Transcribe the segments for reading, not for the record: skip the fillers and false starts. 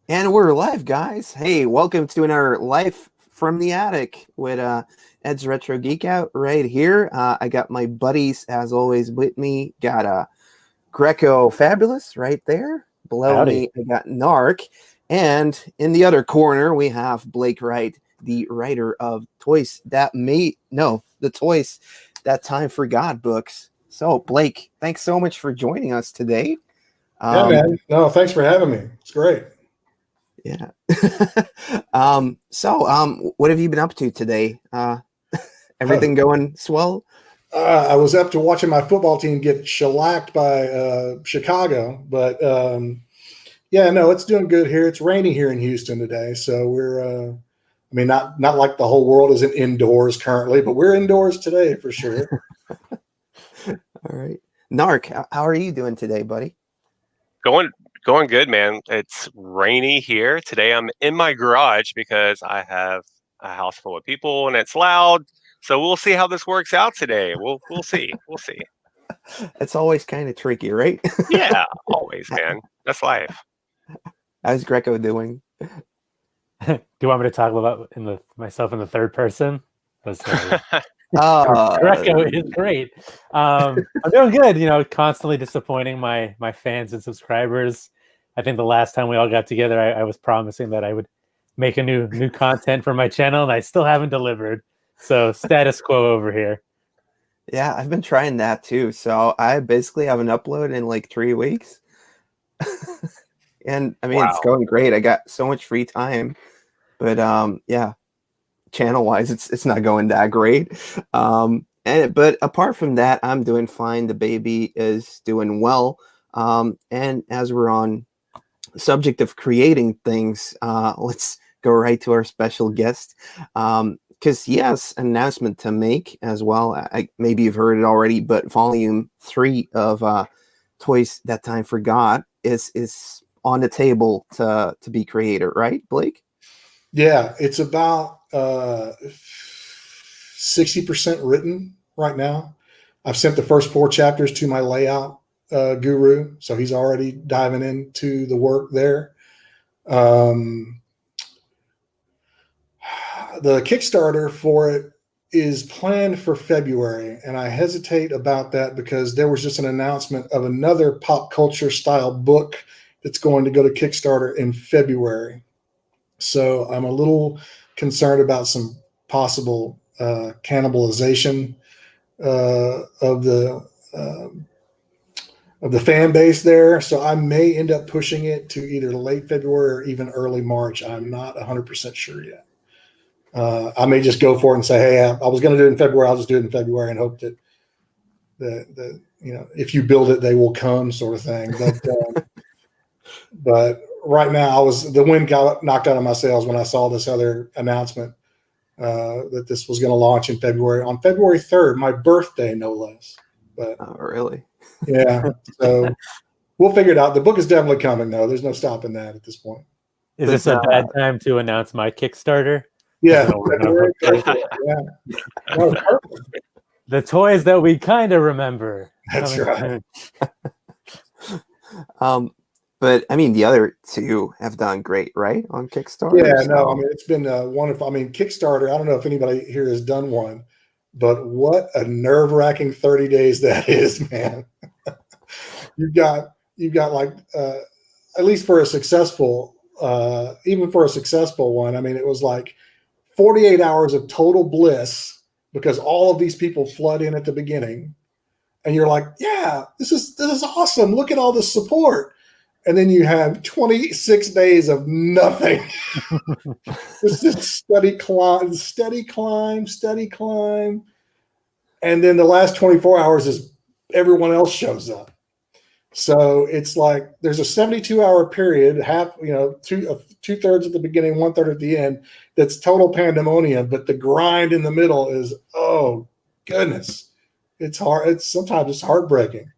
And we're live, guys. Hey, welcome to another Life from the Attic with Ed's Retro Geek Out right here. I got my buddies, as always, with me. Got Grecofabulous right there. Below Howdy. me, I got Narc. And in the other corner, we have Blake Wright, the writer of the Toys That Time Forgot books. So, Blake, thanks so much for joining us today. Yeah, man. No, thanks for having me. It's great. Yeah. What have you been up to today? Everything going swell? I was up to watching my football team get shellacked by Chicago, but yeah, no, it's doing good here. It's rainy here in Houston today, so we're I mean, not like the whole world isn't indoors currently, but we're indoors today for sure. All right. Narc, how are you doing today, buddy? Going good, man. It's rainy here. Today I'm in my garage because I have a house full of people and it's loud. So we'll see how this works out today. We'll see. We'll see. It's always kind of tricky, right? Yeah, always, man. That's life. How's Greco doing? Do you want me to talk about myself in the third person? Greco is great. I'm doing good. Constantly disappointing my fans and subscribers. I think the last time we all got together, I was promising that I would make a new content for my channel, and I still haven't delivered. So status quo over here. Yeah, I've been trying that too. So I basically haven't uploaded in like 3 weeks. And I mean, It's going great. I got so much free time, but yeah, channel wise, it's not going that great. But apart from that, I'm doing fine. The baby is doing well. And as we're on the subject of creating things, let's go right to our special guest. Because he has an announcement to make as well. Maybe you've heard it already, but Volume 3 of Toys That Time Forgot is on the table to be created, right, Blake? Yeah, it's about 60% written right now. I've sent the first 4 chapters to my layout guru, so he's already diving into the work there. The Kickstarter for it is planned for February, and I hesitate about that because there was just an announcement of another pop culture style book that's going to go to Kickstarter in February. So I'm a little concerned about some possible cannibalization of the fan base there. So I may end up pushing it to either late February or even early March. I'm not 100% sure yet. I may just go for it and say, hey, I was going to do it in February. I'll just do it in February and hope that if you build it, they will come, sort of thing. But right now, the wind got knocked out of my sails when I saw this other announcement that this was going to launch in February, on February 3rd, my birthday, no less. But oh, really? Yeah. So we'll figure it out. The book is definitely coming, though. There's no stopping that at this point. Is this a bad time to announce my Kickstarter? Yeah. The toys that we kind of remember. That's right. But I mean, the other two have done great, right, on Kickstarter? Yeah, no, I mean, it's been wonderful. I mean, Kickstarter, I don't know if anybody here has done one, but what a nerve-wracking 30 days that is, man. You've got like, at least for a successful, even for a successful one, I mean, it was like 48 hours of total bliss because all of these people flood in at the beginning, and you're like, yeah, this is awesome. Look at all the support. And then you have 26 days of nothing. It's just steady climb. And then the last 24 hours is everyone else shows up. So it's like there's a 72-hour period, two-thirds at the beginning, 1/3 at the end, that's total pandemonium. But the grind in the middle is, oh, goodness. It's hard. Sometimes it's heartbreaking.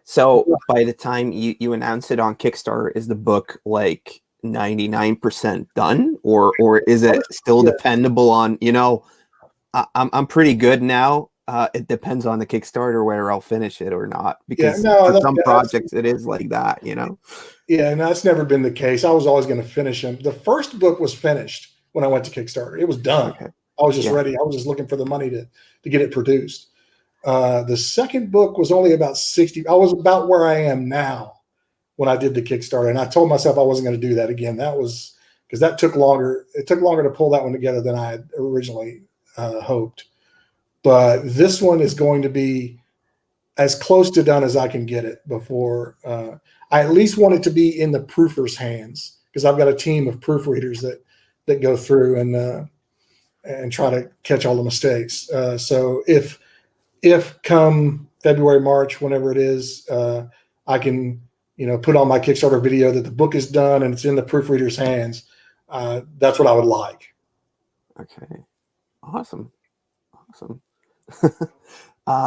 So by the time you announce it on Kickstarter, is the book like 99% done, or is it still dependable on, I'm pretty good now. it depends on the Kickstarter whether I'll finish it or not. Because Yeah, no, for some projects it is like that, you know. Yeah, and that's never been the case. I was always going to finish them. The first book was finished when I went to Kickstarter. It was done. Okay. I was just ready. I was just looking for the money to get it produced. The second book was only about 60. I was about where I am now when I did the Kickstarter. And I told myself I wasn't going to do that again. That was because that took longer. It took longer to pull that one together than I had originally hoped. But this one is going to be as close to done as I can get it before. I at least want it to be in the proofer's hands because I've got a team of proofreaders that go through and try to catch all the mistakes. So if come February, March, whenever it is, I can, put on my Kickstarter video that the book is done and it's in the proofreader's hands. That's what I would like. Okay. Awesome.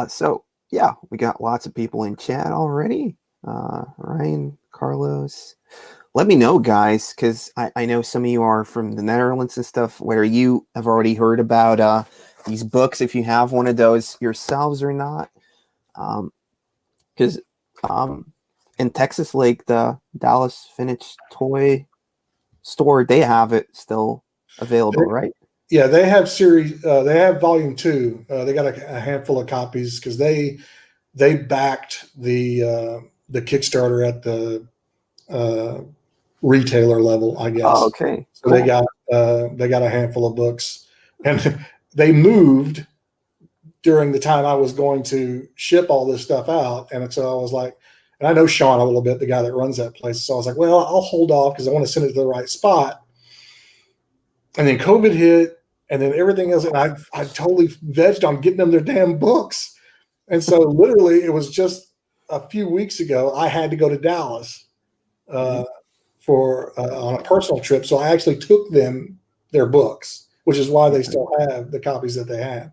So yeah, we got lots of people in chat already. Ryan, Carlos, let me know, guys, because I know some of you are from the Netherlands and stuff, where you have already heard about these books, if you have one of those yourselves or not. Because in Texas, like the Dallas Vintage Toy Store, they have it still available, right? Yeah, they have they have volume 2. They got a handful of copies because they backed the Kickstarter at the retailer level, I guess. Oh, okay. So cool. They got a handful of books, and they moved during the time I was going to ship all this stuff out, and so I was like, and I know Sean a little bit, the guy that runs that place. So I was like, well, I'll hold off because I want to send it to the right spot. And then COVID hit, and then everything else, and I totally vegged on getting them their damn books. And so literally it was just a few weeks ago, I had to go to Dallas for on a personal trip. So I actually took them their books, which is why they still have the copies that they have.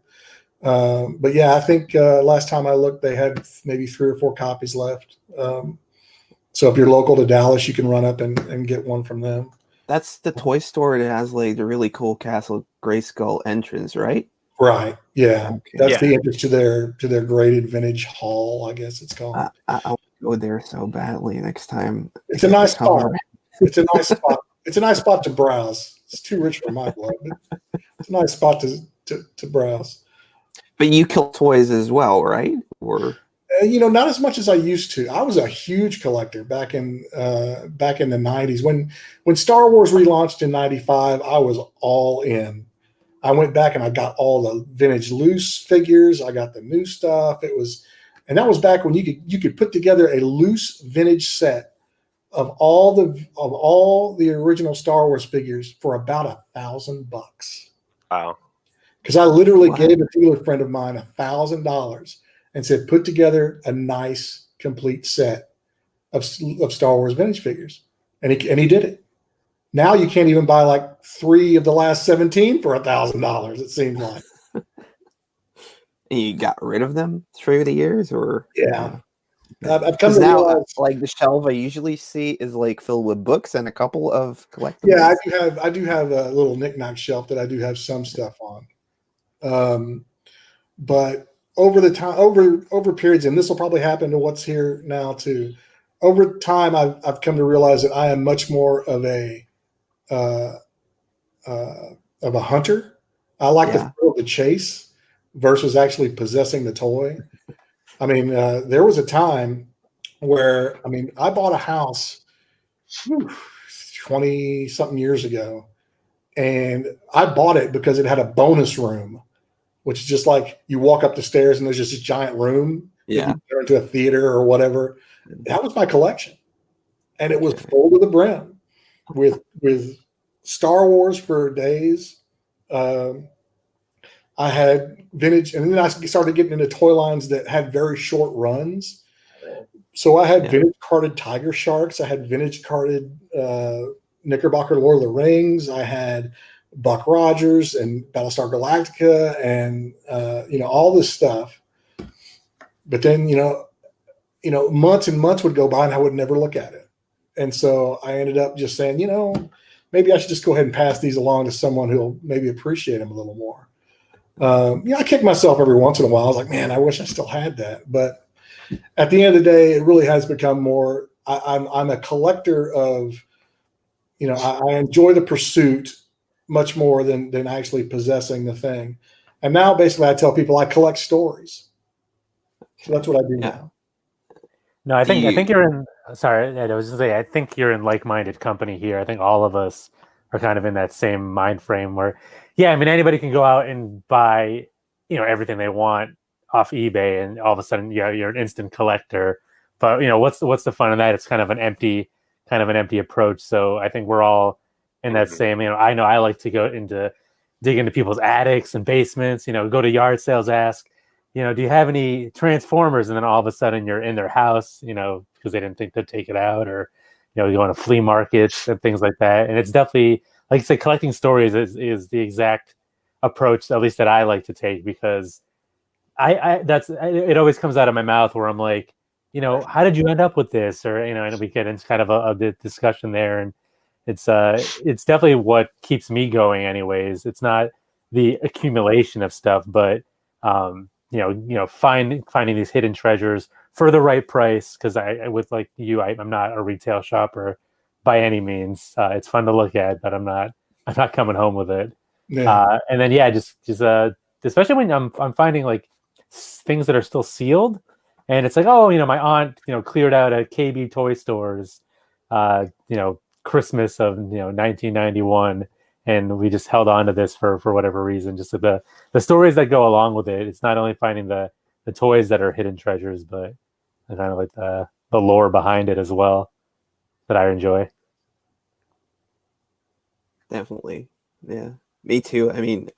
But yeah, I think last time I looked, they had maybe 3 or 4 copies left. So if you're local to Dallas, you can run up and get one from them. That's the toy store that has like the really cool Castle Grayskull entrance, right? Right. Yeah. Okay. That's the entrance to their graded vintage hall, I guess it's called. I want to go there so badly next time. It's a nice spot. It's a nice spot. It's a nice spot to browse. It's too rich for my blood, but it's a nice spot to browse. But you kill toys as well, right? Or not as much as I used to. I was a huge collector back in the 90s. When Star Wars relaunched in 95, I was all in. I went back and I got all the vintage loose figures. I got the new stuff. And that was back when you could put together a loose vintage set of all the original Star Wars figures for about $1,000. Wow. Because I literally gave a dealer friend of mine $1,000 and said, put together a nice complete set of Star Wars vintage figures. And he did it. Now you can't even buy like 3 of the last 17 for $1,000, it seems like. And you got rid of them through the years, or I've come to now realize, like the shelf I usually see is like filled with books and a couple of collectibles. Yeah, I do have a little knick-knack shelf that I do have some stuff on. But over the time, over periods, and this will probably happen to what's here now too. Over time, I've come to realize that I am much more of a hunter. I like the thrill of the chase versus actually possessing the toy. I mean, there was a time where, I bought a house 20-something years ago, and I bought it because it had a bonus room, which is just like you walk up the stairs and there's just this giant room. Yeah. You turn into a theater or whatever. That was my collection. And it was full to the brim with Star Wars for days. I had vintage, and then I started getting into toy lines that had very short runs. So I had vintage carded Tiger Sharks. I had vintage carded Knickerbocker Lord of the Rings. I had Buck Rogers and Battlestar Galactica and, all this stuff. But then, months and months would go by and I would never look at it. And so I ended up just saying, maybe I should just go ahead and pass these along to someone who'll maybe appreciate them a little more. I kick myself every once in a while. I was like, man, I wish I still had that. But at the end of the day, it really has become more. I'm a collector of, I enjoy the pursuit much more than actually possessing the thing. And now basically I tell people I collect stories. So that's what I do now. No, I think you're in. Sorry, I was just saying. I think you're in like-minded company here. I think all of us are kind of in that same mind frame where, yeah, I mean, anybody can go out and buy, everything they want off eBay, and all of a sudden, you're an instant collector. But what's the fun in that? It's kind of an empty approach. So I think we're all in that same. I know I like to dig into people's attics and basements. Go to yard sales, ask, do you have any Transformers? And then all of a sudden you're in their house, because they didn't think they'd take it out, or, going to flea markets and things like that. And it's definitely, like I said, collecting stories is the exact approach, at least that I like to take, because it always comes out of my mouth where I'm like, how did you end up with this? Or, and we get into kind of a discussion there. And it's definitely what keeps me going anyways. It's not the accumulation of stuff, but, finding these hidden treasures for the right price. Because I'm not a retail shopper by any means. It's fun to look at, but I'm not coming home with it. Yeah. And then just especially when I'm finding like things that are still sealed, and it's like, my aunt cleared out a KB toy stores, Christmas of 1991. And we just held on to this for whatever reason. Just the stories that go along with it. It's not only finding the toys that are hidden treasures, but kind of like the lore behind it as well that I enjoy. Definitely, yeah, me too. I mean,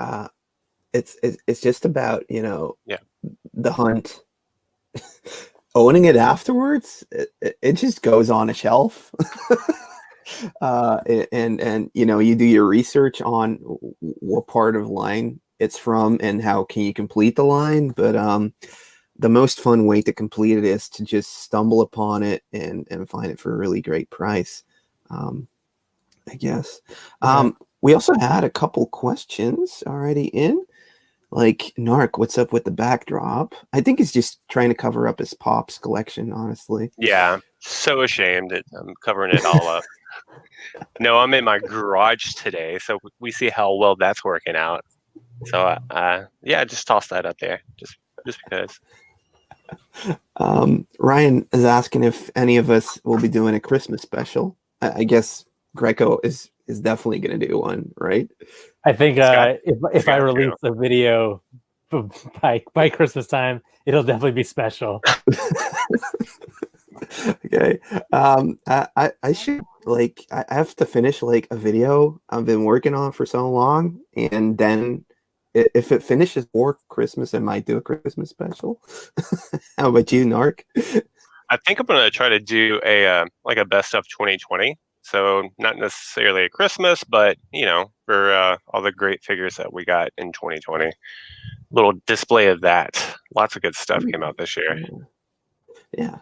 it's just about the hunt. Owning it afterwards, it just goes on a shelf. And you do your research on what part of line it's from and how can you complete the line. But the most fun way to complete it is to just stumble upon it and find it for a really great price, I guess. We also had a couple questions already in, like, Narc, what's up with the backdrop? I think he's just trying to cover up his Pops collection, honestly. Yeah, so ashamed that I'm covering it all up. No, I'm in my garage today, so we see how well that's working out. So, just toss that up there, just because. Ryan is asking if any of us will be doing a Christmas special. I guess Greco is definitely going to do one, right? I think if I release a video by Christmas time, it'll definitely be special. Okay. I should I have to finish like a video I've been working on for so long, and then if it finishes for Christmas, I might do a Christmas special. How about you, Narc? I think I'm gonna try to do a best of 2020. So not necessarily a Christmas, but for all the great figures that we got in 2020, little display of that. Lots of good stuff came out this year. Yeah.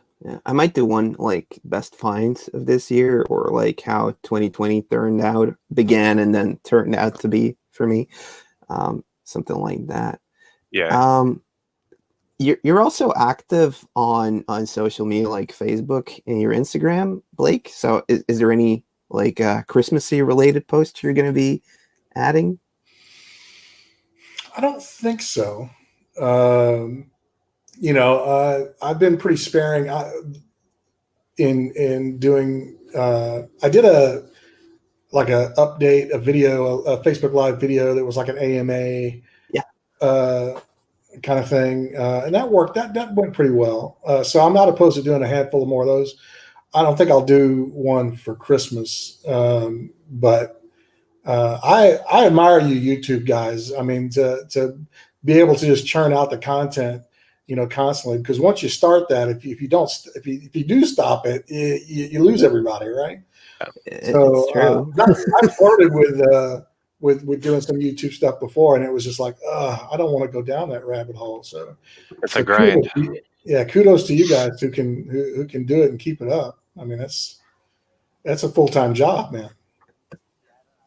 I might do one like best finds of this year, or like how 2020 began and then turned out to be for me. Something like that. Yeah. You're also active on social media like Facebook and your Instagram, Blake. So is there any like Christmassy related posts you're going to be adding? I don't think so. I've been pretty sparing in doing. I did a video, a Facebook Live video that was like an AMA, kind of thing, and that worked. That went pretty well. So I'm not opposed to doing a handful of more of those. I don't think I'll do one for Christmas, but I admire you YouTube guys. I mean, to be able to just churn out the content, constantly, because once you start that, if you do stop it, you lose everybody, right? So it's true. I flirted with doing some YouTube stuff before, and it was just like, I don't want to go down that rabbit hole. So it's a grind. Kudos to you guys who can do it and keep it up. I mean, that's a full-time job, man.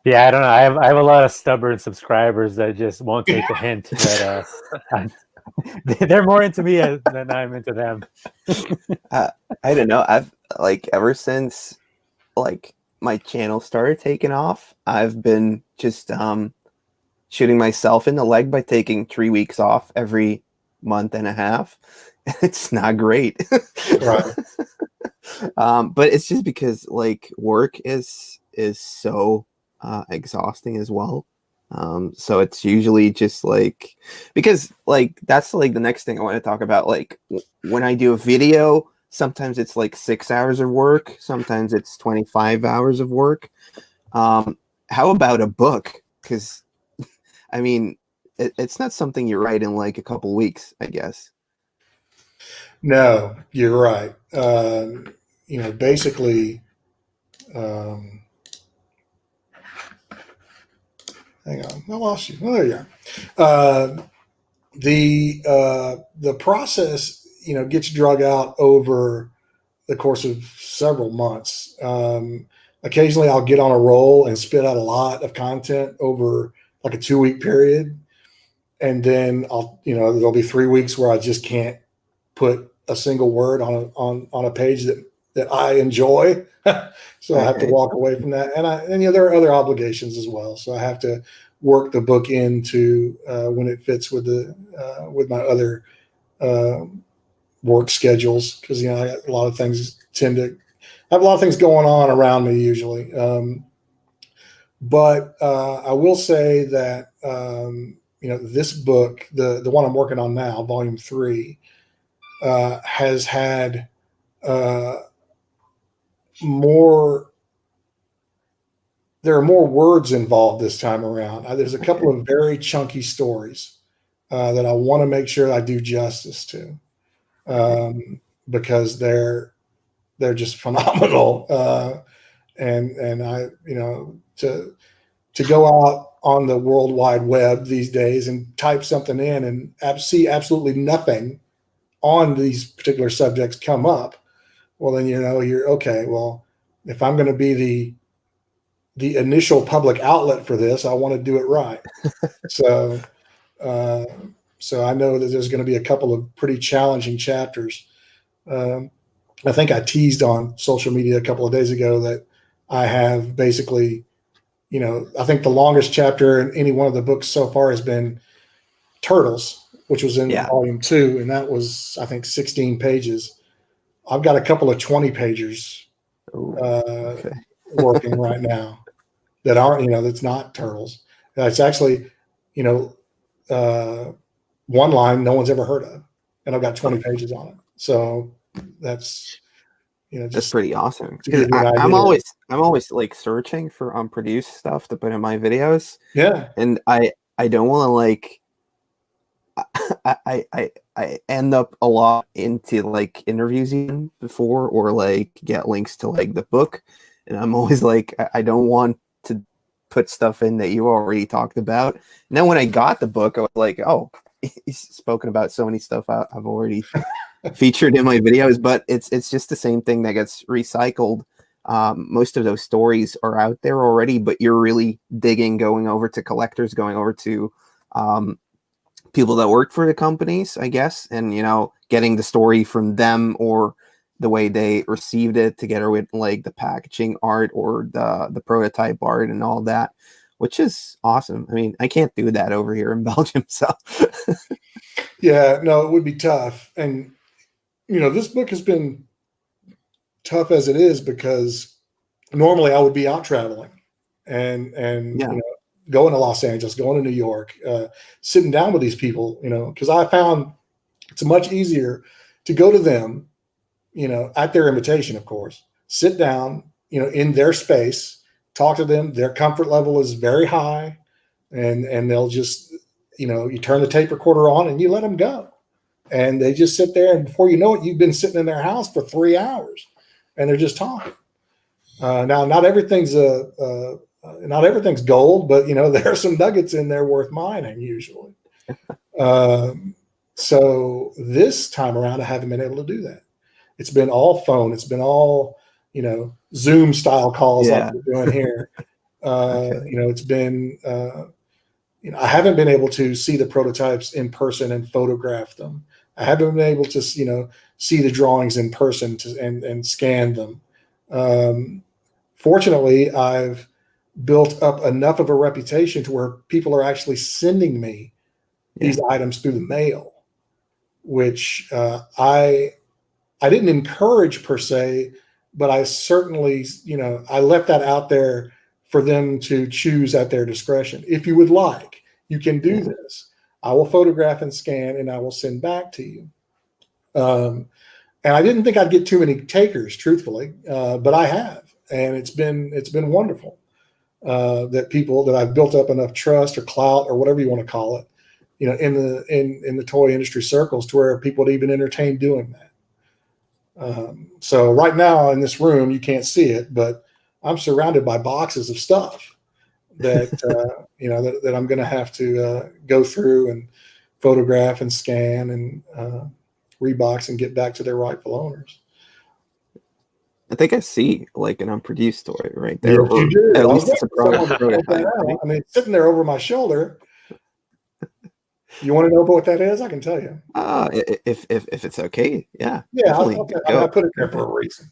Yeah, I don't know. I have a lot of stubborn subscribers that just won't take the hint that they're more into me than I'm into them. I don't know. I've like ever since like my channel started taking off, I've been just shooting myself in the leg by taking 3 weeks off every month and a half. It's not great. Right. But it's just because like work is so exhausting as well. So it's usually just like, because like that's like the next thing I want to talk about. Like when I do a video, sometimes it's like 6 hours of work, sometimes it's 25 hours of work. How about a book? Because I mean, it's not something you write in like a couple weeks, I guess. No, you're right. Basically, hang on, I lost you. Oh, there you are. The process, gets drug out over the course of several months. Occasionally, I'll get on a roll and spit out a lot of content over like a 2-week period, and then there'll be 3 weeks where I just can't put a single word on a page that I enjoy. So I have to walk away from that. And there are other obligations as well. So I have to work the book into when it fits with with my other work schedules. Cause I got a lot of things I have a lot of things going on around me usually. But I will say that, this book, the one I'm working on now, volume 3, has had there are more words involved this time around. There's a couple of very chunky stories that I want to make sure I do justice to, because they're just phenomenal. And I, to go out on the World Wide Web these days and type something in and see absolutely nothing on these particular subjects come up, well, then you're okay. Well, if I'm going to be the initial public outlet for this, I want to do it right. So I know that there's going to be a couple of pretty challenging chapters. I think I teased on social media a couple of days ago that I have basically, I think the longest chapter in any one of the books so far has been Turtles, which was in volume 2, and that was, I think, 16 pages. I've got a couple of 20 pagers working right now that aren't, that's not Turtles. It's actually, one line no one's ever heard of, and I've got 20 pages on it. So that's, that's pretty awesome. I'm always like searching for unproduced stuff to put in my videos. Yeah. And I don't want to like, I end up a lot into like interviews even before, or like get links to like the book. And I'm always like, I don't want to put stuff in that you already talked about. And then when I got the book, I was like, oh, he's spoken about so many stuff I've already featured in my videos, but it's just the same thing that gets recycled. Most of those stories are out there already, but you're really digging, going over to collectors, going over to people that work for the companies, I guess, and getting the story from them or the way they received it, together with like the packaging art or the prototype art and all that, which is awesome. I mean, I can't do that over here in Belgium, so yeah, no, it would be tough. And this book has been tough as it is because normally I would be out traveling and going to Los Angeles, going to New York, sitting down with these people, because I found it's much easier to go to them, at their invitation, of course, sit down, in their space, talk to them. Their comfort level is very high, and they'll just, you turn the tape recorder on and you let them go. And they just sit there, and before you know it, you've been sitting in their house for 3 hours, and they're just talking. Now, not everything's gold, but there are some nuggets in there worth mining usually. So this time around, I haven't been able to do that. It's been all phone. It's been all Zoom style calls like we're doing here. It's been, I haven't been able to see the prototypes in person and photograph them. I haven't been able to, see the drawings in person and scan them. Fortunately, I've built up enough of a reputation to where people are actually sending me these items through the mail, which I didn't encourage per se, but I certainly, I left that out there for them to choose at their discretion. If you would like, you can do this. I will photograph and scan, and I will send back to you. And I didn't think I'd get too many takers, truthfully, but I have, and it's been wonderful. That I've built up enough trust or clout or whatever you want to call it, in the toy industry circles to where people would even entertain doing that. So right now in this room, you can't see it, but I'm surrounded by boxes of stuff that, that I'm going to have to go through and photograph and scan and rebox and get back to their rightful owners. I think I see like an unproduced toy right there. Yes, you do. At least it's a prototype. I mean, it's sitting there over my shoulder. You want to know what that is? I can tell you. If it's okay, yeah. Yeah, I put it there for a reason.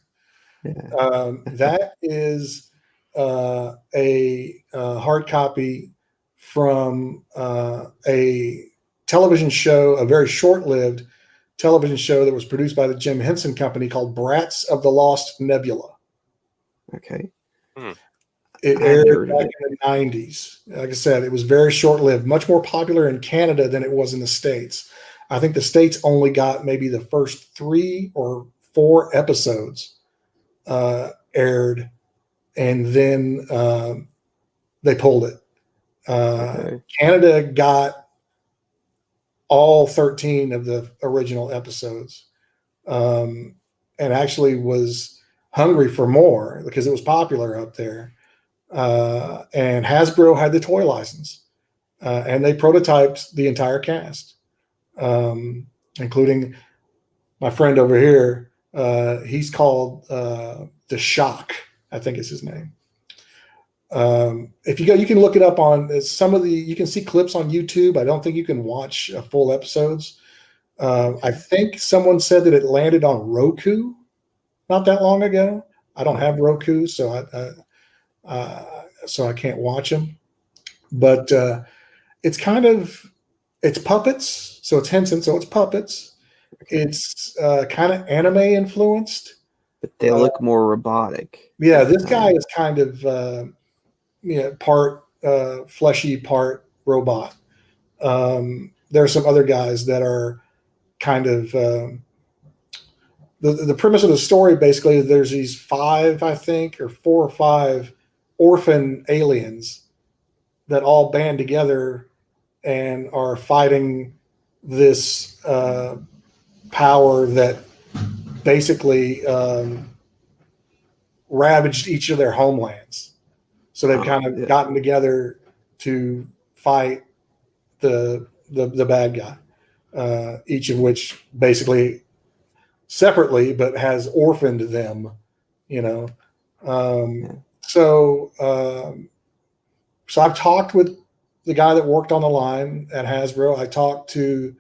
Yeah. That is a hard copy from a television show, a very short-lived television show that was produced by the Jim Henson Company called Bratz of the Lost Nebula. Okay. It aired back in the 90s. Like I said, it was very short-lived, much more popular in Canada than it was in the States. I think the States only got maybe the first 3 or 4 episodes aired, and then they pulled it. Canada got all 13 of the original episodes, and actually was hungry for more because it was popular up there. And Hasbro had the toy license, and they prototyped the entire cast, including my friend over here. He's called The Shock, I think is his name. If you go, you can look it up on you can see clips on YouTube. I don't think you can watch full episodes. I think someone said that it landed on Roku not that long ago. I don't have Roku, so I can't watch them. But it's puppets, so it's Henson, so it's puppets. It's kind of anime influenced. But they look more robotic. Yeah, this guy is kind of part fleshy, part robot. There are some other guys that are kind of the premise of the story. Basically, there's these 5, I think, or 4 or 5 orphan aliens that all band together and are fighting this power that basically ravaged each of their homelands. So they've kind of gotten together to fight the bad guy, each of which basically separately, but has orphaned them, So I've talked with the guy that worked on the line at Hasbro. I talked to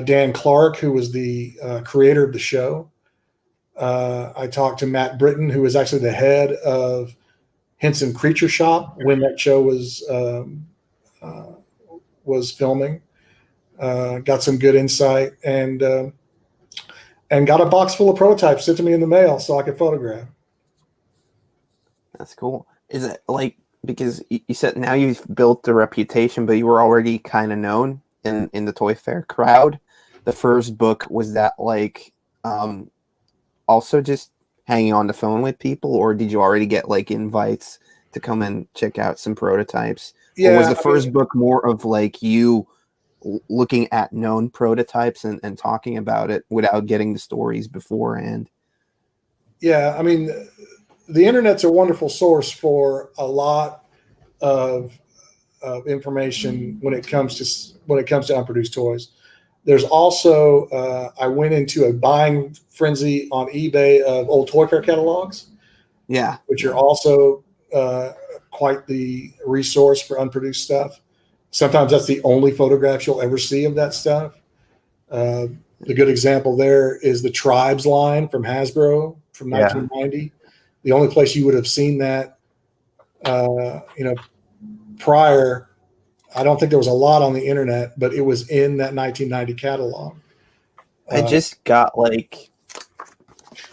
Dan Clark, who was the creator of the show. I talked to Matt Britton, who was actually the head of Henson Creature Shop when that show was filming. Got some good insight and got a box full of prototypes sent to me in the mail so I could photograph. That's cool. Is it like, because you said now you've built a reputation, but you were already kind of known in the toy fair crowd. The first book, was that like also just hanging on the phone with people, or did you already get like invites to come and check out some prototypes? Yeah, or was the first book more of like you looking at known prototypes and talking about it without getting the stories beforehand? Yeah, I mean, the internet's a wonderful source for a lot of information when it comes to unproduced toys. There's also I went into a buying frenzy on eBay of old Toy Fair catalogs. Yeah, which are also quite the resource for unproduced stuff. Sometimes that's the only photographs you'll ever see of that stuff. The good example there is the Tribes line from Hasbro from 1990. The only place you would have seen that, prior, I don't think there was a lot on the internet, but it was in that 1990 catalog. I just got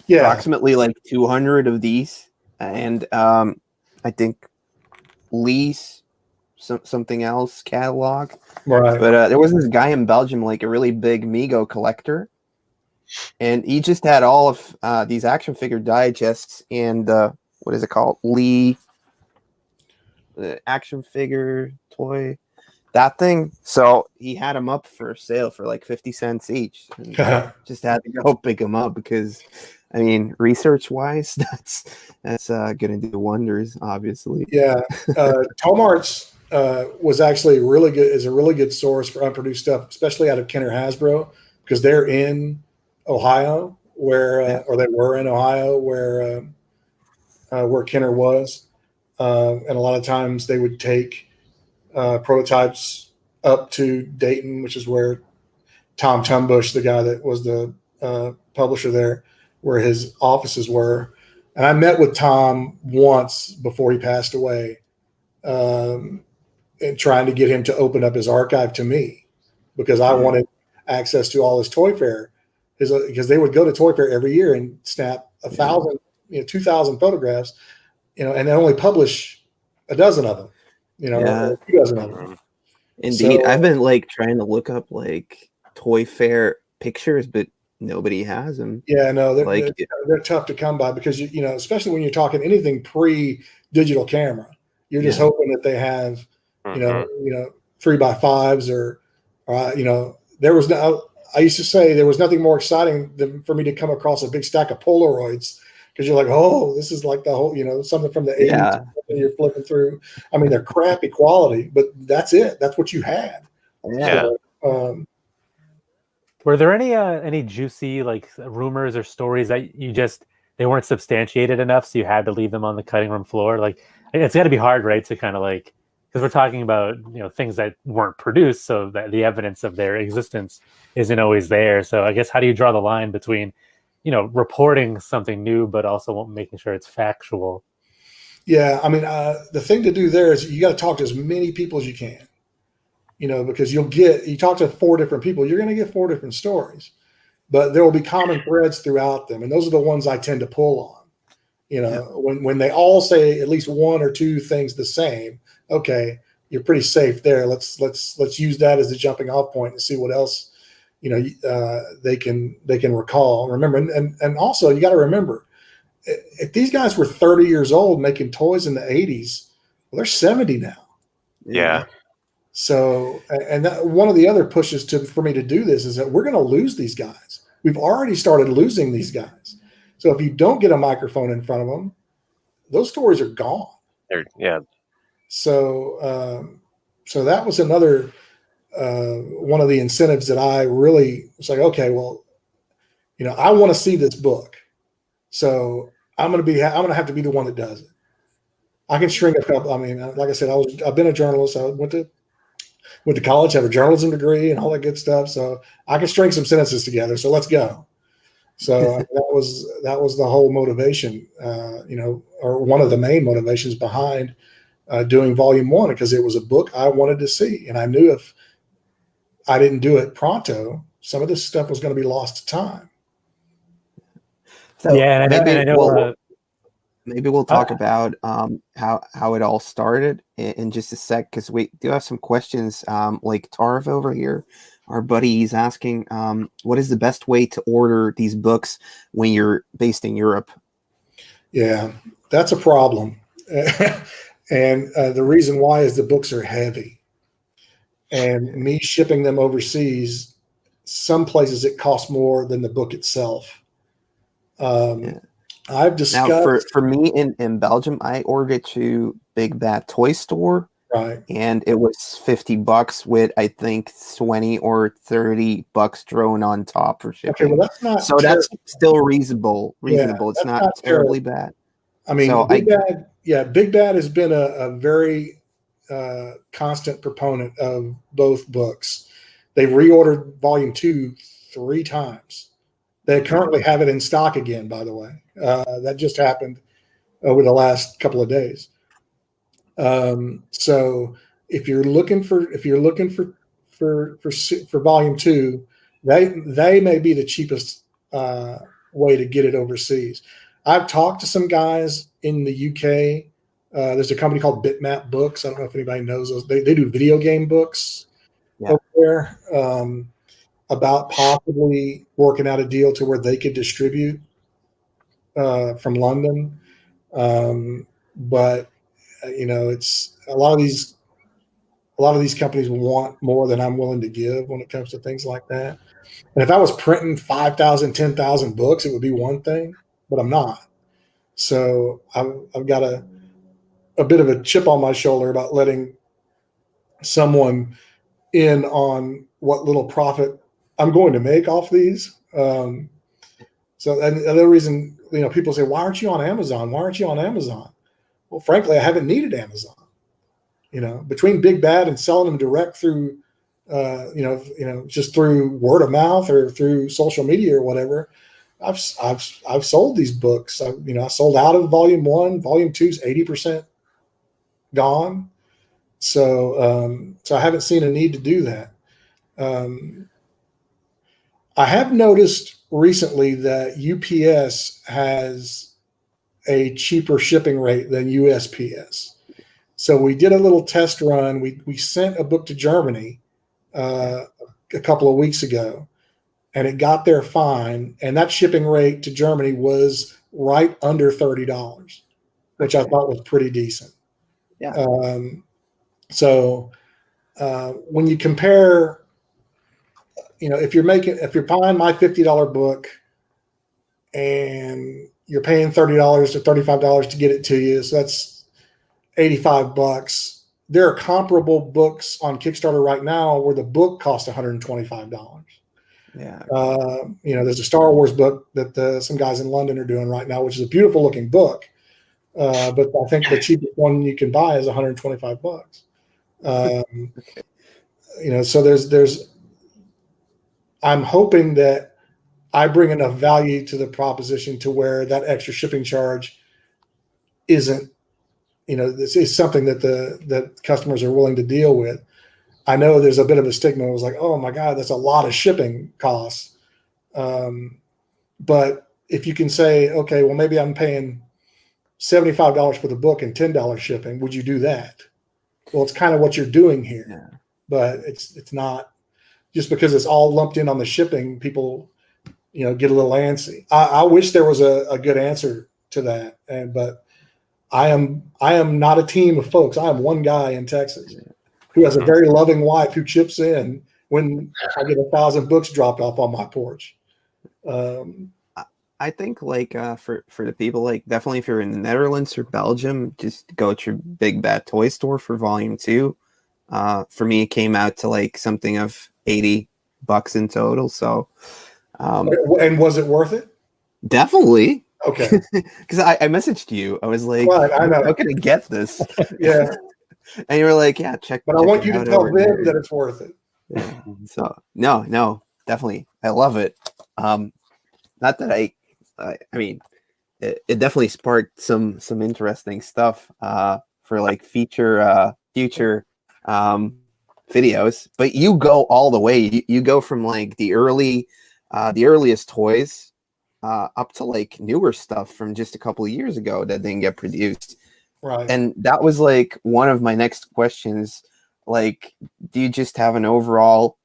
approximately 200 of these, and I think Lee's something else catalog. Right. But there was this guy in Belgium, a really big Mego collector, and he just had all of these action figure digests and what is it called? Lee, the action figure toy, that thing. So he had them up for sale for 50 cents each. And just had to go pick them up because, I mean, research-wise, that's going to do wonders, obviously. Yeah, Tomart's was actually really good. Is a really good source for unproduced stuff, especially out of Kenner Hasbro, because they're in Ohio, or they were in Ohio, where Kenner was, and a lot of times they would take prototypes up to Dayton, which is where Tom Tumbush, the guy that was the publisher there, where his offices were. And I met with Tom once before he passed away, and trying to get him to open up his archive to me because I wanted access to all his Toy Fair, because they would go to Toy Fair every year and snap 1,000, 2,000 photographs, and they only publish a dozen of them, or 2 dozen of them. Indeed. So, I've been trying to look up Toy Fair pictures, but nobody has them. Yeah, no, they're tough to come by because especially when you're talking anything pre-digital camera, you're just hoping that they have, 3x5s or there was no. I used to say there was nothing more exciting than for me to come across a big stack of Polaroids, because you're like, oh, this is like the whole, something from the 80s. And you're flipping through. I mean, they're crappy quality, but that's it. That's what you had. Yeah. So, were there any juicy rumors or stories that they weren't substantiated enough, so you had to leave them on the cutting room floor? It's got to be hard, right, to kind of because we're talking about things that weren't produced, so that the evidence of their existence isn't always there. So I guess, how do you draw the line between reporting something new but also making sure it's factual? Yeah, I mean, the thing to do there is you got to talk to as many people as you can, because you talk to 4 different people, you're going to get 4 different stories, but there will be common threads throughout them, and those are the ones I tend to pull on. When they all say at least 1 or 2 things the same, okay, you're pretty safe there. Let's use that as a jumping off point and see what else they can recall. Remember, and also you got to remember, if these guys were 30 years old making toys in the 80s, well, they're 70 now. Yeah. So, and one of the other pushes for me to do this is that we're going to lose these guys. We've already started losing these guys. So if you don't get a microphone in front of them, those stories are gone. So, so that was another one of the incentives that I really was like, okay, well, I want to see this book, so I'm going to have to be the one that does it. I can string a couple. I mean, like I said, I've been a journalist. I went to college, have a journalism degree, and all that good stuff. So I can string some sentences together. So let's go. So that was the whole motivation, or one of the main motivations behind doing Volume 1, because it was a book I wanted to see, and I knew if I didn't do it pronto, some of this stuff was going to be lost to time. So maybe we'll talk about how it all started in just a sec, because we do have some questions. Like Tarv over here, our buddy, he's asking, what is the best way to order these books when you're based in Europe? Yeah, that's a problem. And the reason why is the books are heavy. And me shipping them overseas, some places it costs more than the book itself. I've discussed. Now, for me in Belgium, I ordered it to Big Bad Toy Store, right? And it was $50 with, I think, 20 or $30 thrown on top for shipping. Okay, well, that's not so terrible. That's still reasonable. Yeah, it's not terribly bad. I mean, Big Bad has been a very constant proponent of both books. They've reordered volume 2 3 times. They currently have it in stock again, by the way. That just happened over the last couple of days. So if you're looking for volume 2, they may be the cheapest way to get it overseas. I've talked to some guys in the UK. There's a company called Bitmap Books. I don't know if anybody knows those. They do video game books over there, about possibly working out a deal to where they could distribute from London. But it's a lot of these companies want more than I'm willing to give when it comes to things like that. And if I was printing 5,000, 10,000 books, it would be one thing, but I'm not. So I've got a bit of a chip on my shoulder about letting someone in on what little profit I'm going to make off these. So and the other reason, people say, why aren't you on Amazon? Why aren't you on Amazon? Well, frankly, I haven't needed Amazon. Between Big Bad and selling them direct through, just through word of mouth or through social media or whatever, I've sold these books. I sold out of volume 1. Volume 2 is 80% gone. So I haven't seen a need to do that. I have noticed recently that UPS has a cheaper shipping rate than USPS. So we did a little test run. We sent a book to Germany a couple of weeks ago, and it got there fine. And that shipping rate to Germany was right under $30, which I thought was pretty decent. Yeah. So when you compare, if you're buying my $50 book and you're paying $30 to $35 to get it to you, so that's $85. There are comparable books on Kickstarter right now where the book costs $125. Yeah. There's a Star Wars book that some guys in London are doing right now, which is a beautiful looking book. But I think the cheapest one you can buy is $125. So there's I'm hoping that I bring enough value to the proposition to where that extra shipping charge isn't, this is something that customers are willing to deal with. I know there's a bit of a stigma. It was like, oh my God, that's a lot of shipping costs. But if you can say, okay, well, maybe I'm paying $75 for the book and $10 shipping, would you do that? Well, it's kind of what you're doing here. Yeah. But it's not just because it's all lumped in on the shipping, people, get a little antsy. I wish there was a good answer to that. But I am not a team of folks. I am one guy in Texas who has a very loving wife who chips in when I get 1,000 books dropped off on my porch. I think for the people, definitely if you're in the Netherlands or Belgium, just go to your Big Bad Toy Store for volume 2. For me, it came out to something of $80 in total. So, and was it worth it? Definitely. Okay. Because I messaged you. I was like, right, I know. How can I get this? Yeah. And you were like, yeah, check. But I want you to tell them that it's worth it. Yeah. So no, definitely. I love it. Not that I mean, it definitely sparked some interesting stuff for future videos. But you go all the way. You go from the earliest toys up to newer stuff from just a couple of years ago that didn't get produced. Right. And that was one of my next questions. Do you just have an overall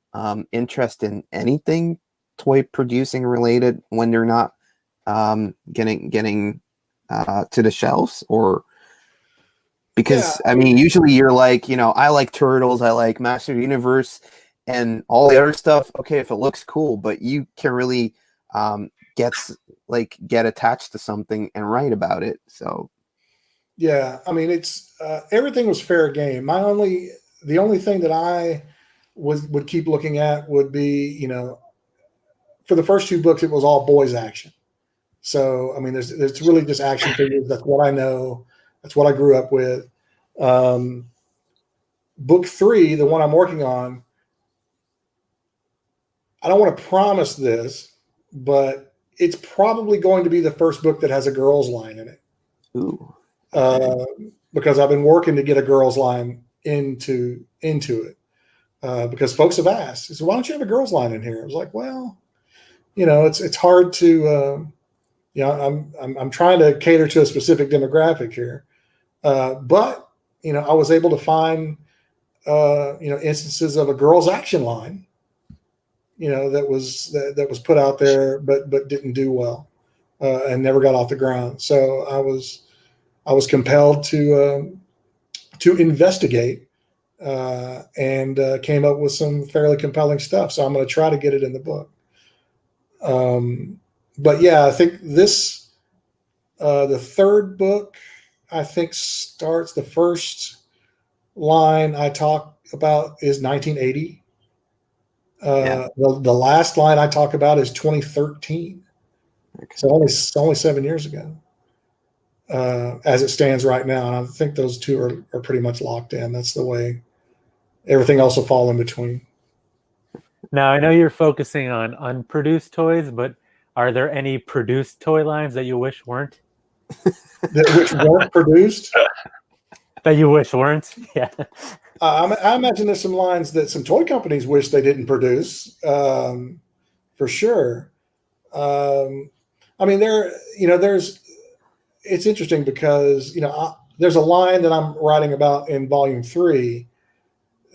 interest in anything toy producing related when they're not getting to the shelves? Or because I mean, usually you're I like Turtles, I like Master of the Universe and all the other stuff. Okay, if it looks cool, but you can really get attached to something and write about it. So yeah, I mean, it's everything was fair game. The only thing that I would keep looking at would be, for the first 2 books, it was all boys action. So, I mean, it's really just action figures. That's what I know. That's what I grew up with. Book 3, the one I'm working on, I don't want to promise this, but it's probably going to be the first book that has a girls line in it. Ooh. Because I've been working to get a girls line into it. Because folks have asked, so why don't you have a girls line in here? I was like, well, it's hard to, I'm trying to cater to a specific demographic here. But I was able to find, instances of a girls action line, that was put out there, but didn't do well, and never got off the ground. So I was compelled to investigate, and came up with some fairly compelling stuff. So I'm going to try to get it in the book. But yeah, I think this, the third book, I think starts, the first line I talk about is 1980. The last line I talk about is 2013. Okay. So only 7 years ago, as it stands right now. And I think those two are pretty much locked in. That's the way. Everything else will fall in between. Now, I know you're focusing on unproduced toys, but are there any produced toy lines that you wish weren't? Which weren't produced? That you wish weren't? Yeah. I imagine there's some lines that some toy companies wish they didn't produce, for sure. I mean, it's interesting because, there's a line that I'm writing about in volume 3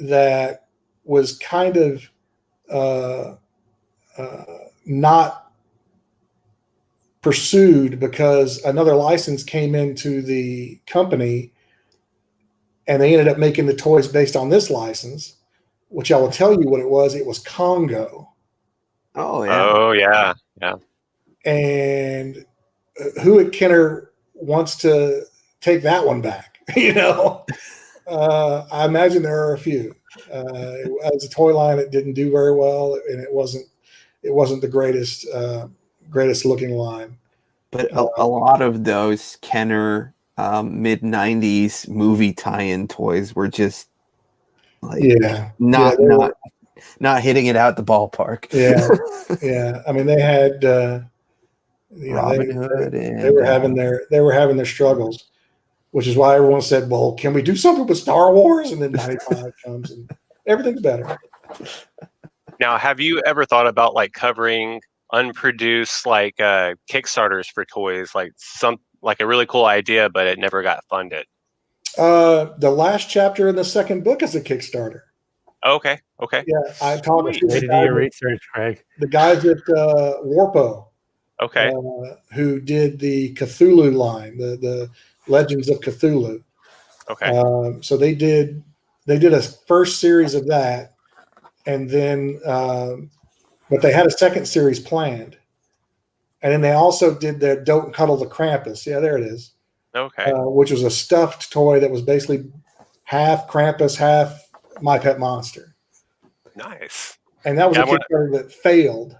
that was kind of not pursued because another license came into the company and they ended up making the toys based on this license, which I will tell you what it was. It was Congo. Oh, yeah. Oh, yeah. Yeah. And Hewitt Kenner wants to take that one back. I imagine there are a few. As a toy line, it didn't do very well, and it wasn't the greatest looking line. But a lot of those Kenner mid 90s movie tie-in toys were just like not hitting it out the ballpark. Yeah. I mean, they had Robin Hood, and they were having their struggles, which is why everyone said, "Well, can we do something with Star Wars?" And then 95 comes and everything's better. Now, have you ever thought about like covering unproduced like Kickstarters for toys, like a really cool idea, but it never got funded? The last chapter in the second book is a Kickstarter. Okay. Yeah, I talked to way to do your research, Craig. the guys at Warpo. Okay. Who did the Cthulhu line, the Legends of Cthulhu. Okay. So they did a first series of that, and then but they had a second series planned, and then they also did the Don't Cuddle the Krampus. Yeah, there it is. Okay. Which was a stuffed toy that was basically half Krampus, half My Pet Monster. Nice. And that was a Kickstarter that failed.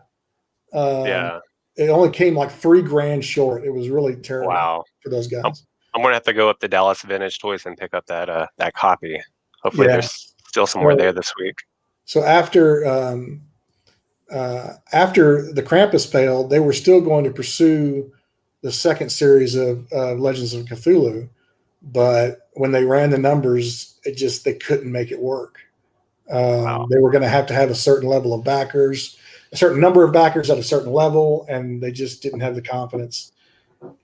Yeah. It only came like $3,000 short. It was really terrible. Wow. For those guys. I'm gonna have to go up to Dallas Vintage Toys and pick up that copy. Hopefully, there's still somewhere there this week. So after the Krampus failed, they were still going to pursue the second series of Legends of Cthulhu, but when they ran the numbers, they couldn't make it work. Wow. They were going to have a certain level of backers, a certain number of backers at a certain level, and they just didn't have the confidence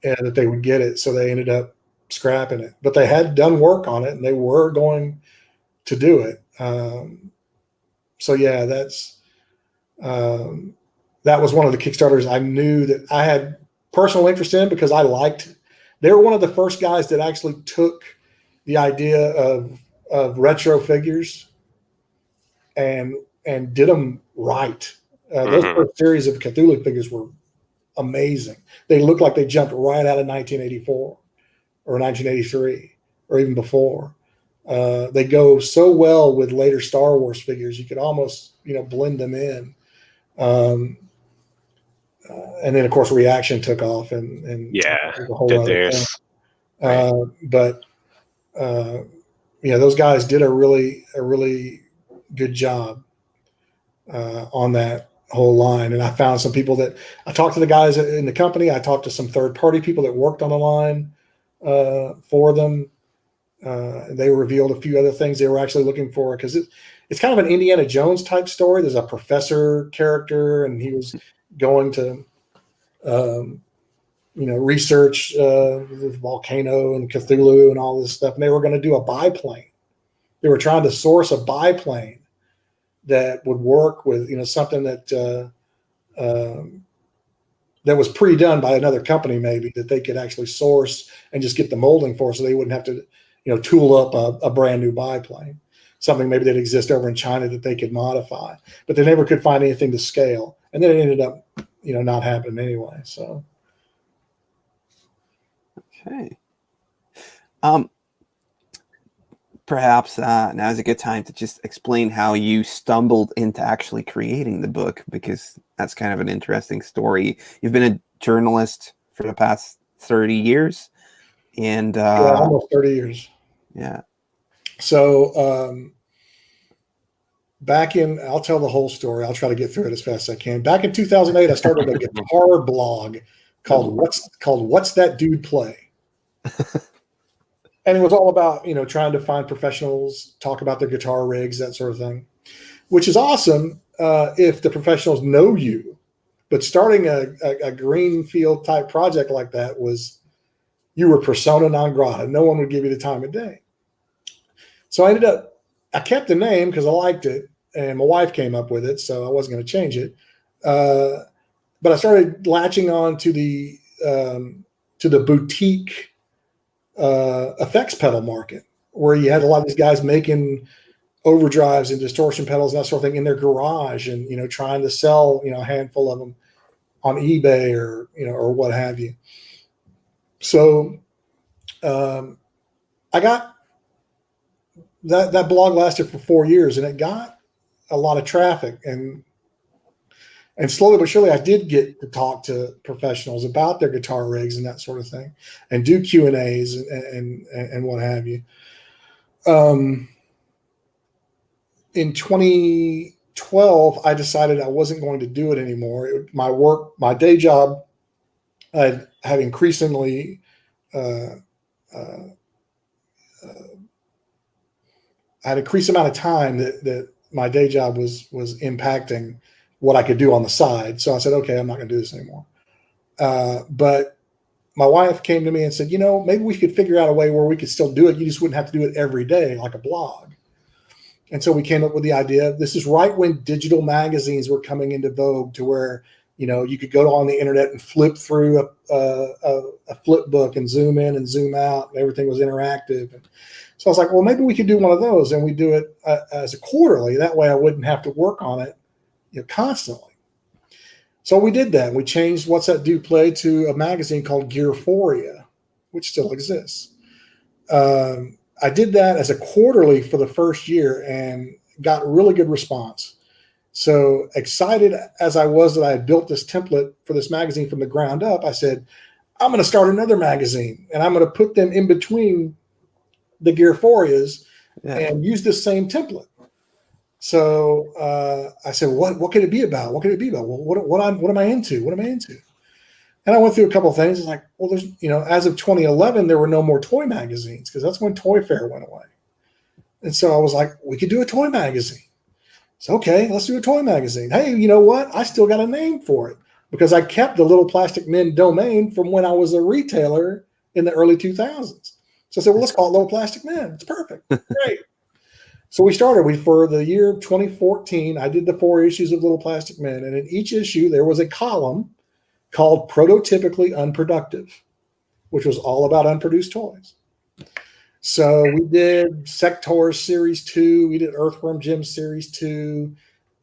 that they would get it. So they ended up scrapping it, but they had done work on it and they were going to do it. So yeah, that was one of the Kickstarters I knew that I had personal interest in because they were one of the first guys that actually took the idea of retro figures and did them right. Those first series of Cthulhu figures were amazing. They looked like they jumped right out of 1984 or 1983 or even before. They go so well with later Star Wars figures. You could almost, blend them in. and then of course Reaction took off, and Yeah, a whole did other theirs. thing. But those guys did a really good job on that whole line. And I found some people that I talked to the guys in the company. I talked to some third-party people that worked on the line for them. They revealed a few other things they were actually looking for, because it's kind of an Indiana Jones type story. There's a professor character, and he was going to research the volcano and Cthulhu and all this stuff. And they were going to do a biplane. They were trying to source a biplane that would work with, something that that was pre-done by another company, maybe, that they could actually source and just get the molding for, so they wouldn't have to, tool up a brand new biplane, something maybe that exists over in China that they could modify, but they never could find anything to scale. And then it ended up, not happening anyway. So. Okay. Perhaps now is a good time to just explain how you stumbled into actually creating the book, because that's kind of an interesting story. You've been a journalist for the past 30 years. And almost 30 years. Yeah. So I'll tell the whole story. I'll try to get through it as fast as I can. Back in 2008, I started a guitar blog called What's That Dude Play? And it was all about, trying to find professionals, talk about their guitar rigs, that sort of thing, which is awesome if the professionals know you. But starting a greenfield type project like that you were persona non grata. No one would give you the time of day. So I kept the name because I liked it, and my wife came up with it, so I wasn't going to change it. But I started latching on to the boutique effects pedal market, where you had a lot of these guys making overdrives and distortion pedals and that sort of thing in their garage, and trying to sell a handful of them on eBay or what have you. So I got that blog lasted for 4 years, and it got a lot of traffic, and slowly but surely I did get to talk to professionals about their guitar rigs and that sort of thing, and do Q&As and what have you. In 2012, I decided I wasn't going to do it anymore. My day job, I had increasingly I had an increased amount of time that my day job was impacting what I could do on the side. So I said, okay, I'm not going to do this anymore. But my wife came to me and said, maybe we could figure out a way where we could still do it. You just wouldn't have to do it every day like a blog. And so we came up with the idea. This is right when digital magazines were coming into vogue, to where, you could go on the internet and flip through a flip book and zoom in and zoom out, and everything was interactive. And so I was like, well, maybe we could do one of those, and we do it as a quarterly. That way I wouldn't have to work on it constantly. So we did that. We changed What's That Dude Play to a magazine called Gearphoria, which still exists. I did that as a quarterly for the first year and got really good response. So excited as I was that I had built this template for this magazine from the ground up, I said, I'm going to start another magazine, and I'm going to put them in between the Gearphorias and use this same template. So I said, what could it be about? What could it be about? Well, what am I into? What am I into? And I went through a couple of things. It's like, well, there's, as of 2011, there were no more toy magazines, because that's when Toy Fair went away. And so I was like, we could do a toy magazine. So, okay, let's do a toy magazine. Hey, you know what? I still got a name for it, because I kept the Little Plastic Men domain from when I was a retailer in the early 2000s. So I said, well, let's call it Little Plastic Men. It's perfect. Great. So we started. For the year of 2014, I did the 4 issues of Little Plastic Men. And in each issue, there was a column called Prototypically Unproductive, which was all about unproduced toys. So we did Sector Series 2. We did Earthworm Jim Series 2.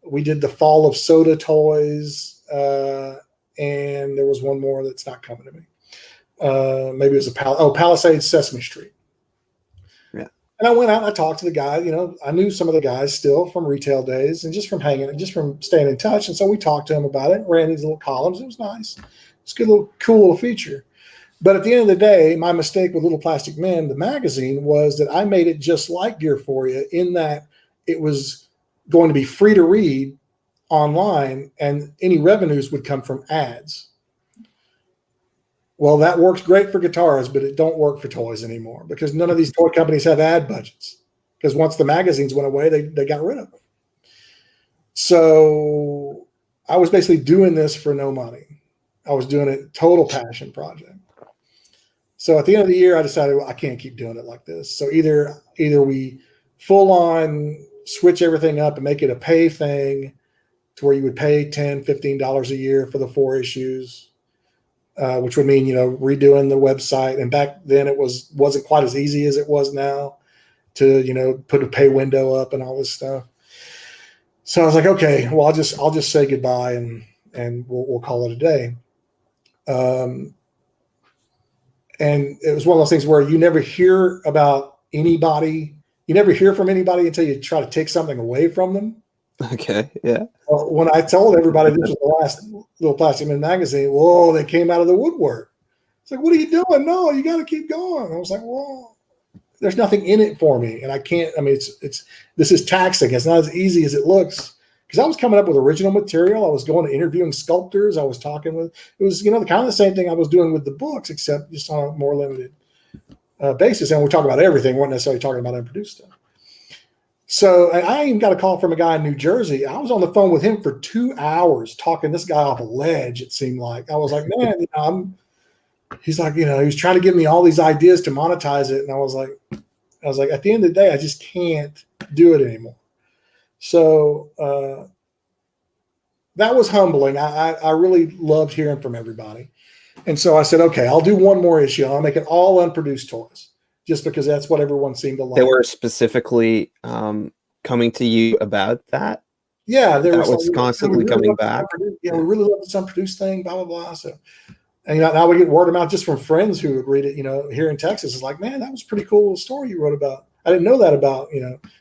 We did the Fall of Soda toys. And there was one more that's not coming to me. Maybe it was Palisades Sesame Street. Yeah. And And I went out and I talked to the guy. I knew some of the guys still from retail days and just from hanging and just from staying in touch. And so we talked to him about it, ran these little columns. It was nice. It's a cool little feature. But at the end of the day, my mistake with Little Plastic Men, the magazine, was that I made it just like Gear For You in that it was going to be free to read online and any revenues would come from ads. Well, that works great for guitars, but it don't work for toys anymore because none of these toy companies have ad budgets because once the magazines went away, they got rid of them. So I was basically doing this for no money. I was doing it total passion project. So at the end of the year, I decided, well, I can't keep doing it like this. So either we full on switch everything up and make it a pay thing to where you would pay $10, $15 a year for the 4 issues, which would mean, redoing the website. And back then it wasn't quite as easy as it was now to, put a pay window up and all this stuff. So I was like, okay, well, I'll just say goodbye and we'll call it a day. And it was one of those things where you never hear about anybody. You never hear from anybody until you try to take something away from them. Okay, yeah. Well, when I told everybody this was the last Little Plastic Men magazine, whoa, they came out of the woodwork. It's like, what are you doing? No, you got to keep going. I was like, well, there's nothing in it for me. And I can't, this is taxing. It's not as easy as it looks. Because I was coming up with original material. I was going to interviewing sculptors. I was talking with, it was, kind of the same thing I was doing with the books, except just on a more limited basis. And we're talking about everything. We weren't necessarily talking about unproduced stuff. So I even got a call from a guy in New Jersey. I was on the phone with him for 2 hours talking this guy off a ledge, it seemed like. I was like, man, he's like, he was trying to give me all these ideas to monetize it. And I was like, at the end of the day, I just can't do it anymore. So that was humbling. I really loved hearing from everybody. And so I said, okay, I'll do one more issue. I'll make it all unproduced toys just because that's what everyone seemed to like. They were specifically coming to you about that? Yeah. That was constantly coming back. Yeah, we really love this unproduced thing, blah, blah, blah. So, and now we get word of mouth just from friends who would read it, here in Texas. It's like, man, that was a pretty cool story you wrote about. I didn't know that about,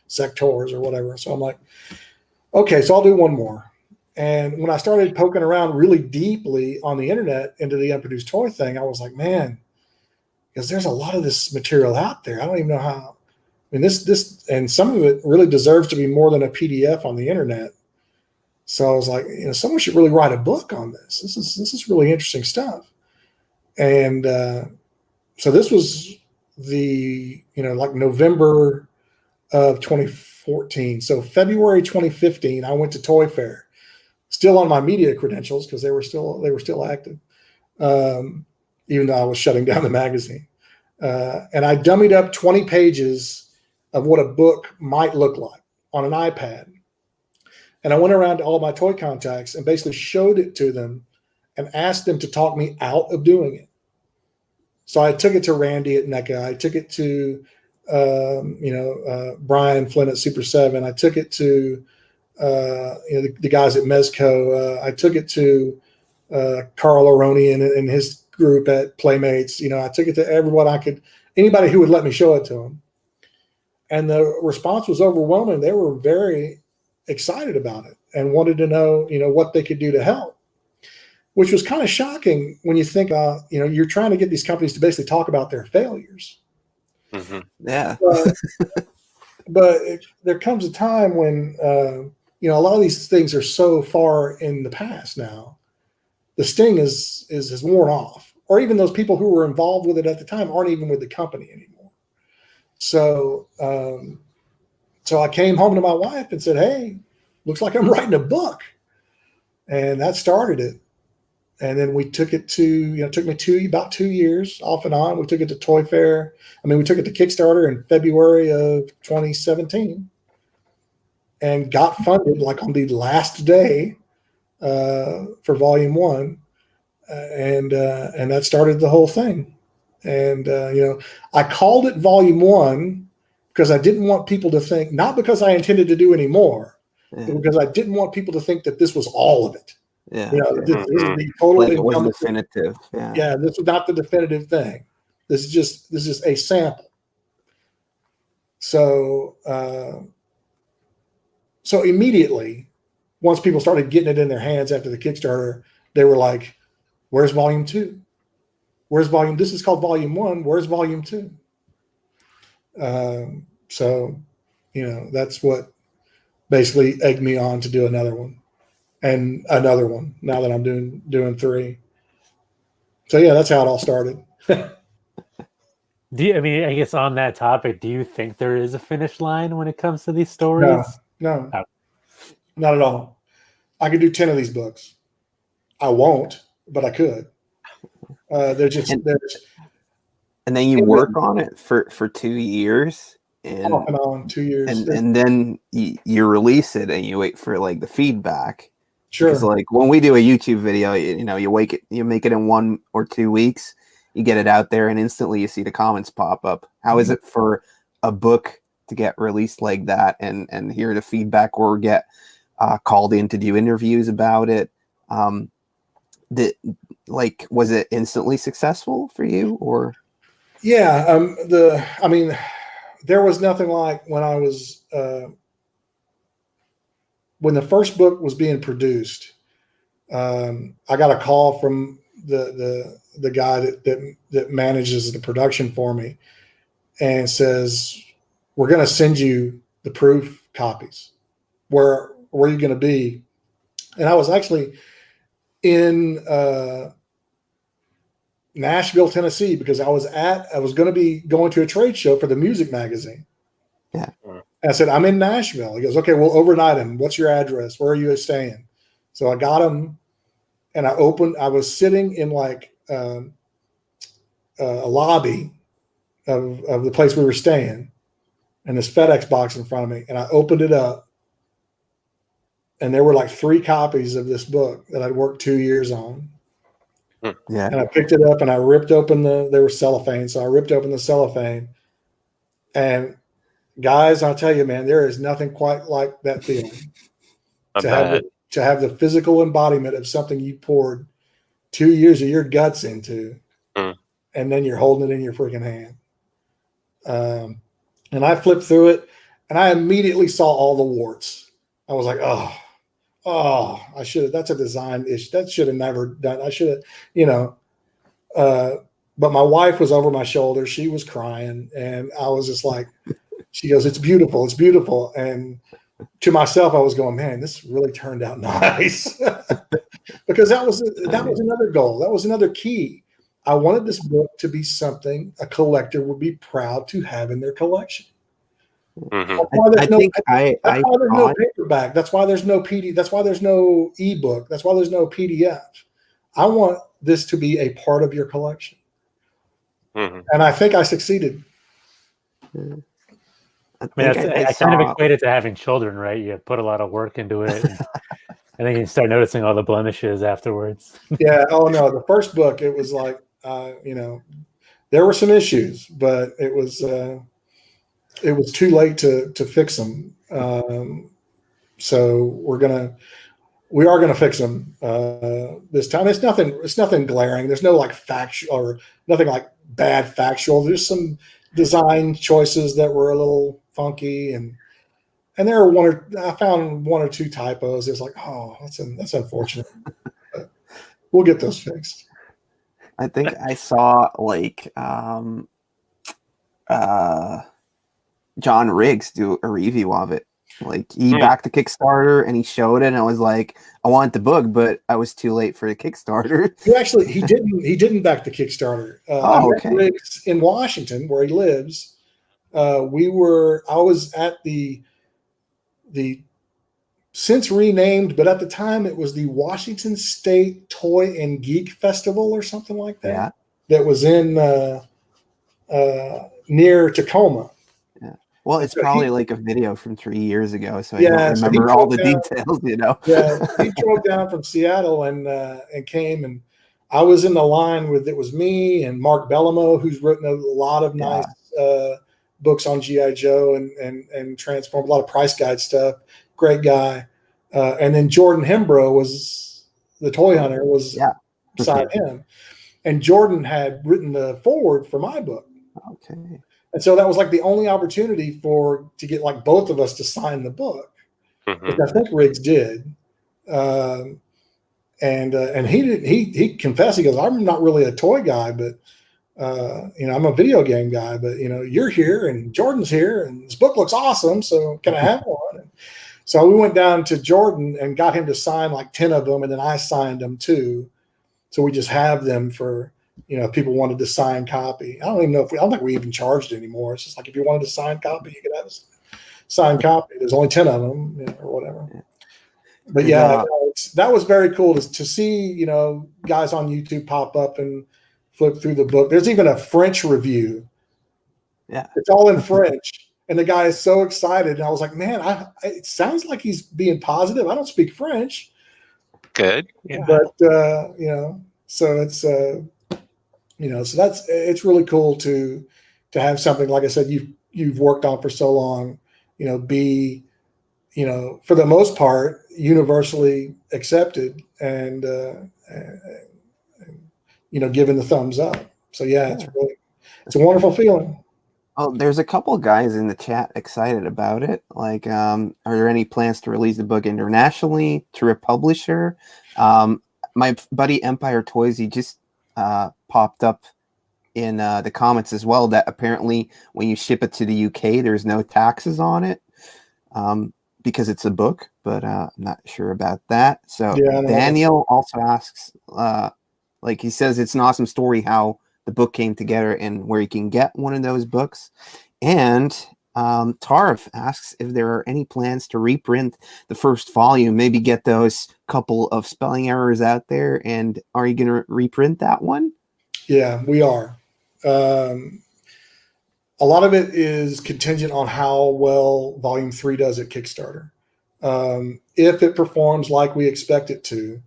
sectors or whatever. So I'm like, okay, so I'll do one more. And when I started poking around really deeply on the internet into the unproduced toy thing, I was like, man, because there's a lot of this material out there. I don't even know how. This, and some of it really deserves to be more than a PDF on the internet. So I was like, someone should really write a book on this. This is really interesting stuff. And so this was like November of 2014. So February 2015, I went to Toy Fair, still on my media credentials because they were still active, even though I was shutting down the magazine. And I dummied up 20 pages of what a book might look like on an iPad. And I went around to all of my toy contacts and basically showed it to them and asked them to talk me out of doing it. So I took it to Randy at NECA. I took it to, Brian Flynn at Super 7. I took it to, the guys at Mezco. I took it to Carl Aroni and his group at Playmates. I took it to everyone I could, anybody who would let me show it to them. And the response was overwhelming. They were very excited about it and wanted to know, what they could do to help, which was kind of shocking when you think, you're trying to get these companies to basically talk about their failures. Mm-hmm. Yeah. But there comes a time when, a lot of these things are so far in the past now, the sting is worn off, or even those people who were involved with it at the time aren't even with the company anymore. So, so I came home to my wife and said, hey, looks like I'm writing a book. And that started it. And then we took it to, it took me about 2 years off and on. We took it to Toy Fair. We took it to Kickstarter in February of 2017 and got funded like on the last day for volume 1. And that started the whole thing. And, I called it volume 1 because I didn't want people to think, not because I intended to do any more, but because I didn't want people to think that this was all of it. Yeah. This is the total. Like it was definitive. Yeah. This was not the definitive thing. This is just a sample. So so immediately, once people started getting it in their hands after the Kickstarter, they were like, "Where's volume 2? Where's volume? This is called volume 1. Where's volume 2?" So, that's what basically egged me on to do another one and another one. Now that I'm doing 3. So yeah, that's how it all started. I guess on that topic, do you think there is a finish line when it comes to these stories? No, Oh. not at all. I could do 10 of these books. I won't, but I could. And then you work on it for 2 years, and off and on 2 years, and then you release it and you wait for like the feedback. Sure. Because like when we do a YouTube video, you make it in 1 or 2 weeks, you get it out there, and instantly you see the comments pop up. How is it for a book to get released like that and hear the feedback or get called in to do interviews about it? Was it instantly successful for you, or? Yeah, there was nothing like when I was when the first book was being produced. I got a call from the guy that manages the production for me, and says, "We're going to send you the proof copies. Where are you going to be?" And I was actually in Nashville, Tennessee, because I was going to be going to a trade show for the music magazine. Yeah. And I said, "I'm in Nashville." He goes, "Okay, we'll overnight him. What's your address? Where are you staying?" So I got him, and I was sitting in like a lobby of the place we were staying, and this FedEx box in front of me, and I opened it up, and there were like 3 copies of this book that I'd worked 2 years on. Yeah. And I picked it up and I ripped open they were cellophane. So I ripped open the cellophane, and guys, I'll tell you, man, there is nothing quite like that feeling to have the physical embodiment of something you poured 2 years of your guts into, and then you're holding it in your freaking hand. And I flipped through it, and I immediately saw all the warts. I was like, oh, I should have. That's a design issue. That should have never done. I should have, but my wife was over my shoulder. She was crying, and I was just like, she goes, "It's beautiful. It's beautiful." And to myself, I was going, "Man, this really turned out nice." Because that was another goal. That was another key. I wanted this book to be something a collector would be proud to have in their collection. Mm-hmm. That's why there's no I paperback. That's why there's no PD. That's why there's no ebook. That's why there's no PDF. I want this to be a part of your collection, and I think I succeeded. I kind of equate it to having children, right? You put a lot of work into it, and then you start noticing all the blemishes afterwards. Yeah. Oh no, the first book, it was like, there were some issues, but it was too late to fix them. So we are gonna fix them this time. It's nothing glaring. There's no like factual or nothing like bad factual. There's some design choices that were a little funky, and there are I found 1 or 2 typos. It's like, oh, that's unfortunate. But we'll get those fixed. I think I saw like John Riggs do a review of it. Like he backed the Kickstarter and he showed it, and I was like, I want the book, but I was too late for the Kickstarter. He didn't back the Kickstarter. Okay. Riggs in Washington, where he lives. I was at the since renamed, but at the time it was the Washington State Toy and Geek Festival or something like that. Yeah. That was in near Tacoma. Yeah. Well, it's probably like a video from 3 years ago, so I Yeah, don't so remember all the details, Yeah, he drove down from Seattle and came, and I was in the line with, it was me and Mark Bellamo, who's written a lot of nice books on G.I. Joe and Transform, a lot of price guide stuff. Great guy. And then Jordan Hembrough was the toy hunter, was beside him. And Jordan had written the foreword for my book. Okay. And so that was like the only opportunity to get like both of us to sign the book, which I think Riggs did. And he confessed, he goes, I'm not really a toy guy, but I'm a video game guy, but you're here and Jordan's here and this book looks awesome. So can I have one? And so we went down to Jordan and got him to sign like 10 of them. And then I signed them too. So we just have them for, if people wanted to sign copy. I don't even know I don't think we even charged anymore. It's just like, if you wanted to sign copy, you could have a signed copy. There's only 10 of them, or whatever. But that was very cool to see, guys on YouTube pop up and flip through the book. There's even a French review. Yeah. It's all in French. And the guy is so excited. And I was like, man, it sounds like he's being positive. I don't speak French. Good. Yeah. But, so it's, so it's really cool to have something, like I said, you've worked on for so long, be, for the most part, universally accepted and given the thumbs up. So it's a wonderful feeling. Oh, there's a couple of guys in the chat excited about it. Like, are there any plans to release the book internationally to a publisher? My buddy Empire Toys, he just popped up in the comments as well that apparently when you ship it to the UK, there's no taxes on it because it's a book, but I'm not sure about that. So Daniel also asks, like he says, it's an awesome story how the book came together and where you can get one of those books. And Tarif asks if there are any plans to reprint the first volume, maybe get those couple of spelling errors out there. And are you going to reprint that one? Yeah, we are. A lot of it is contingent on how well Volume 3 does at Kickstarter. If it performs like we expect it to,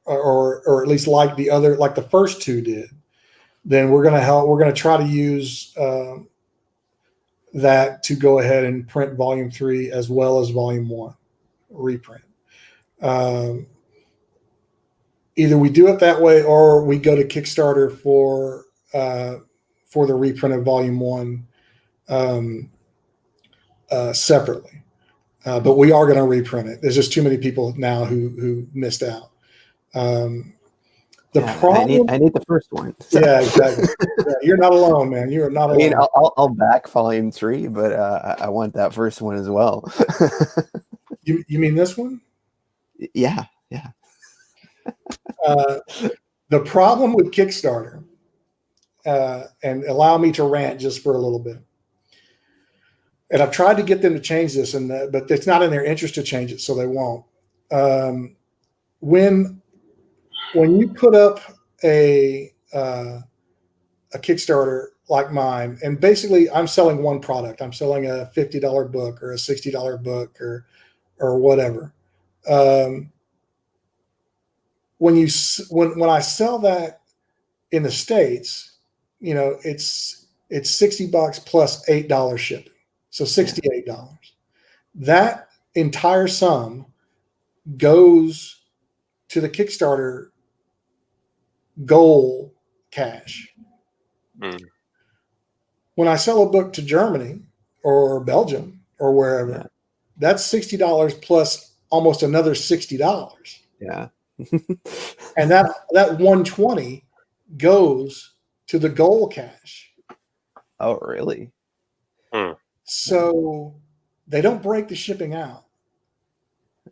or at least like the first two did, then we're going to try to use that to go ahead and print Volume 3 as well as Volume 1 reprint. Either we do it that way or we go to Kickstarter for the reprint of Volume 1 separately. But we are going to reprint it. There's just too many people now who missed out. Problem, I need the first one. So. Yeah, exactly. Yeah, you're not alone, man. You are not alone. I mean, I'll back Volume 3, but I want that first one as well. You mean this one? Yeah. The problem with Kickstarter, and allow me to rant just for a little bit. And I've tried to get them to change this, but it's not in their interest to change it, so they won't. When you put up a Kickstarter like mine, and basically I'm selling one product. I'm selling a $50 book or a $60 book or whatever. When I sell that in the States, it's $60 plus $8 shipping. So $68. That entire sum goes to the Kickstarter goal cash. When I sell a book to Germany or Belgium or wherever, that's $60 plus almost another $60. Yeah. And that 120 goes to the goal cash. Oh, really? So they don't break the shipping out.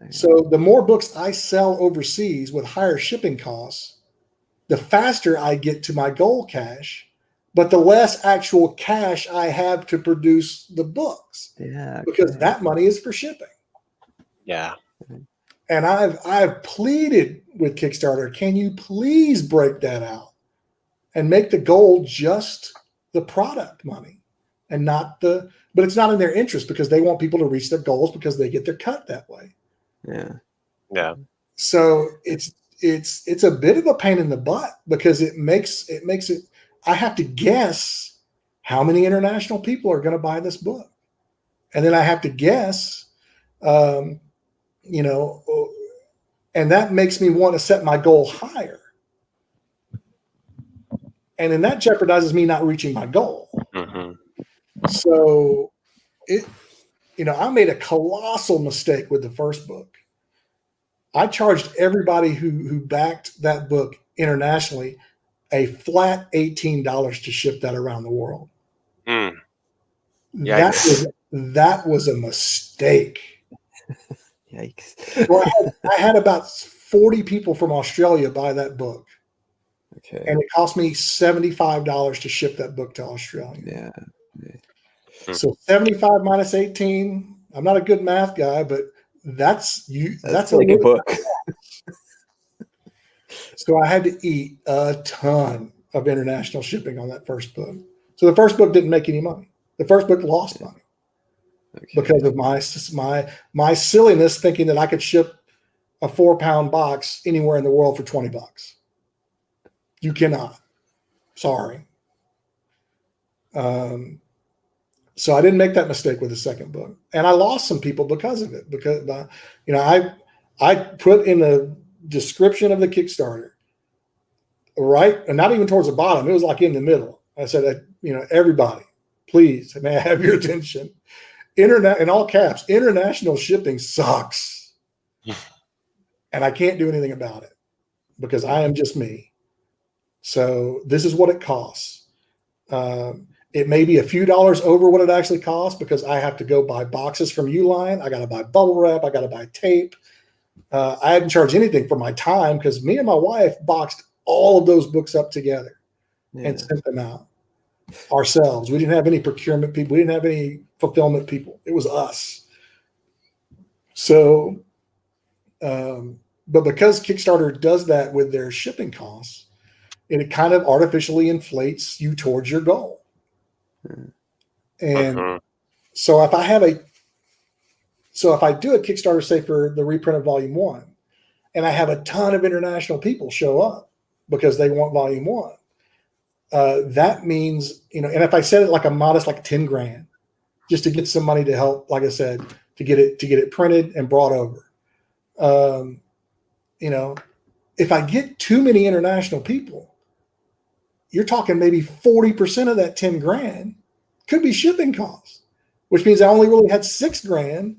So the more books I sell overseas with higher shipping costs, the faster I get to my goal cash, but the less actual cash I have to produce the books. Yeah. Okay. Because that money is for shipping. Yeah. And I've pleaded with Kickstarter, can you please break that out and make the goal just the product money and not but it's not in their interest because they want people to reach their goals because they get their cut that way. Yeah. Yeah. So it's a bit of a pain in the butt because it makes it I have to guess how many international people are going to buy this book. And then I have to guess, and that makes me want to set my goal higher. And then that jeopardizes me not reaching my goal. Mm-hmm. So I made a colossal mistake with the first book. I charged everybody who backed that book internationally a flat $18 to ship that around the world. Mm. That was a mistake. Yikes. Well, I had about 40 people from Australia buy that book. Okay. And it cost me $75 to ship that book to Australia. Yeah. So 75 minus 18. I'm not a good math guy, but that's like a book. So I had to eat a ton of international shipping on that first book. So the first book didn't make any money. The first book lost money because of my silliness, thinking that I could ship a 4-pound box anywhere in the world for $20. You cannot. Sorry. So I didn't make that mistake with the second book, and I lost some people because of it. Because I put in the description of the Kickstarter, right, and not even towards the bottom. It was like in the middle. I said, everybody, please, may I have your attention? In all caps, international shipping sucks, and I can't do anything about it because I am just me. So this is what it costs. It may be a few dollars over what it actually costs because I have to go buy boxes from Uline. I got to buy bubble wrap. I got to buy tape. I hadn't charged anything for my time because me and my wife boxed all of those books up together and sent them out ourselves. We didn't have any procurement people. We didn't have any fulfillment people. It was us. So, but because Kickstarter does that with their shipping costs, it kind of artificially inflates you towards your goal. And so if I do a Kickstarter, say for the reprint of Volume 1, and I have a ton of international people show up because they want Volume 1, that means, and if I set it like a modest, like 10 grand, just to get some money to help, like I said, to get it printed and brought over. If I get too many international people, you're talking maybe 40% of that 10 grand could be shipping costs, which means I only really had $6 grand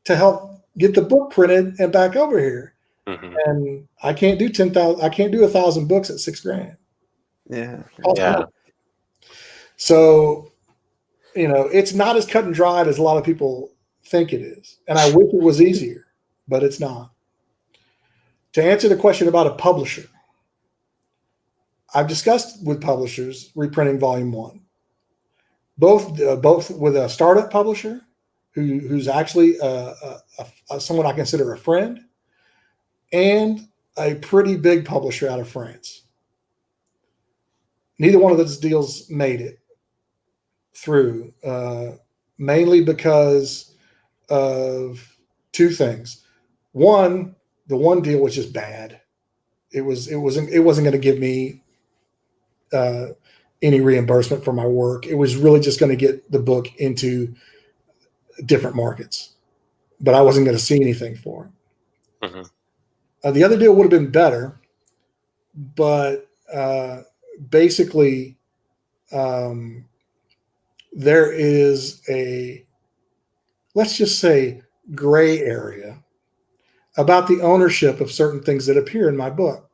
to help get the book printed and back over here. Mm-hmm. And I can't do 10,000. I can't do 1,000 books at $6 grand. Yeah. So, it's not as cut and dried as a lot of people think it is. And I wish it was easier, but it's not. To answer the question about a publisher, I've discussed with publishers reprinting Volume 1, both with a startup publisher who's actually someone I consider a friend, and a pretty big publisher out of France. Neither one of those deals made it through, mainly because of two things. One, the one deal was just bad. It wasn't going to give me any reimbursement for my work. It was really just going to get the book into different markets, but I wasn't going to see anything for it. Mm-hmm. The other deal would have been better, but basically there is a, let's just say, gray area about the ownership of certain things that appear in my book.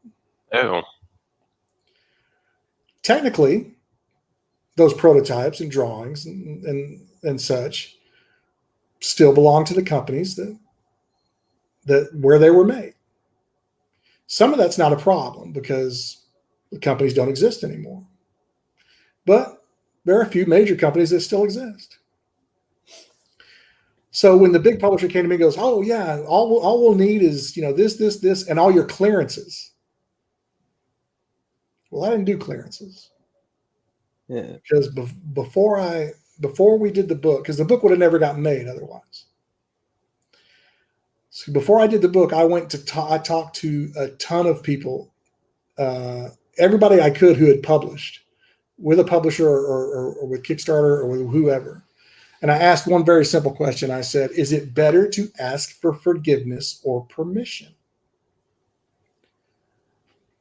Oh. Technically, those prototypes and drawings and such still belong to the companies that where they were made. Some of that's not a problem because the companies don't exist anymore. But there are a few major companies that still exist. So when the big publisher came to me and goes, "Oh yeah, all we'll need is this, and all your clearances." Well, I didn't do clearances. Yeah. Because before we did the book, because the book would have never gotten made otherwise. So before I did the book, I went to I talked to a ton of people, everybody I could who had published with a publisher or with Kickstarter or with whoever. And I asked one very simple question. I said, is it better to ask for forgiveness or permission?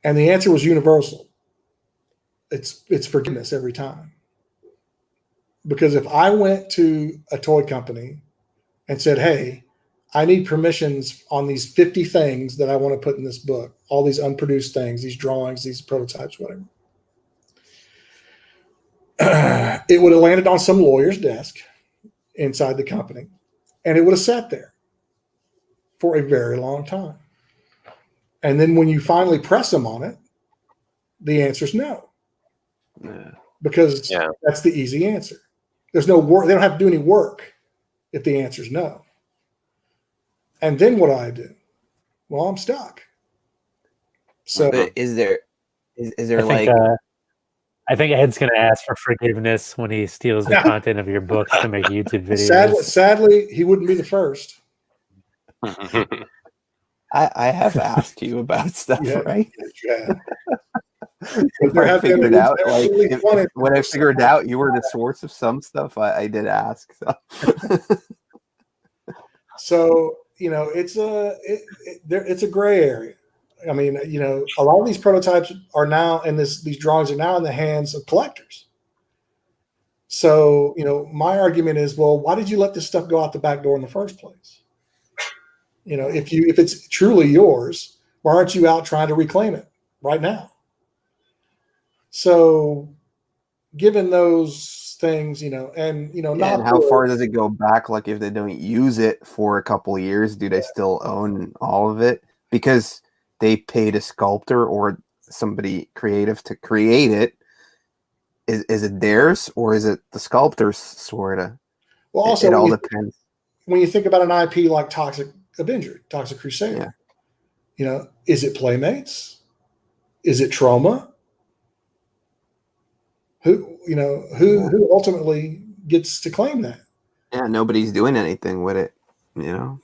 And the answer was universal. It's forgiveness every time. Because if I went to a toy company and said, hey, I need permissions on these 50 things that I want to put in this book, all these unproduced things, these drawings, these prototypes, whatever. It would have landed on some lawyer's desk inside the company, and it would have sat there for a very long time. And then when you finally press them on it, the answer is no. Yeah. Because that's the easy answer. There's no work. They don't have to do any work if the answer is no. And then what do I do? Well, I'm stuck. So But is there I think Ed's going to ask for forgiveness when he steals the content of your books to make YouTube videos. Sadly, he wouldn't be the first. I have asked you about stuff, right? Yeah. When I figured out, when I figured out you were the source of some stuff, I did ask. So it's a gray area. I mean, a lot of these prototypes are now, and these drawings are now in the hands of collectors. So, my argument is, well, why did you let this stuff go out the back door in the first place? If it's truly yours, why aren't you out trying to reclaim it right now? So, given those things, and how far does it go back? Like, if they don't use it for a couple of years, do they still own all of it? Because they paid a sculptor or somebody creative to create it. Is it theirs or is it the sculptor's, sort of? Well, also, it all depends. When you think about an IP like Toxic Avenger, Toxic Crusader, is it Playmates? Is it Trauma? Who ultimately gets to claim that? Yeah, nobody's doing anything with it, Yeah.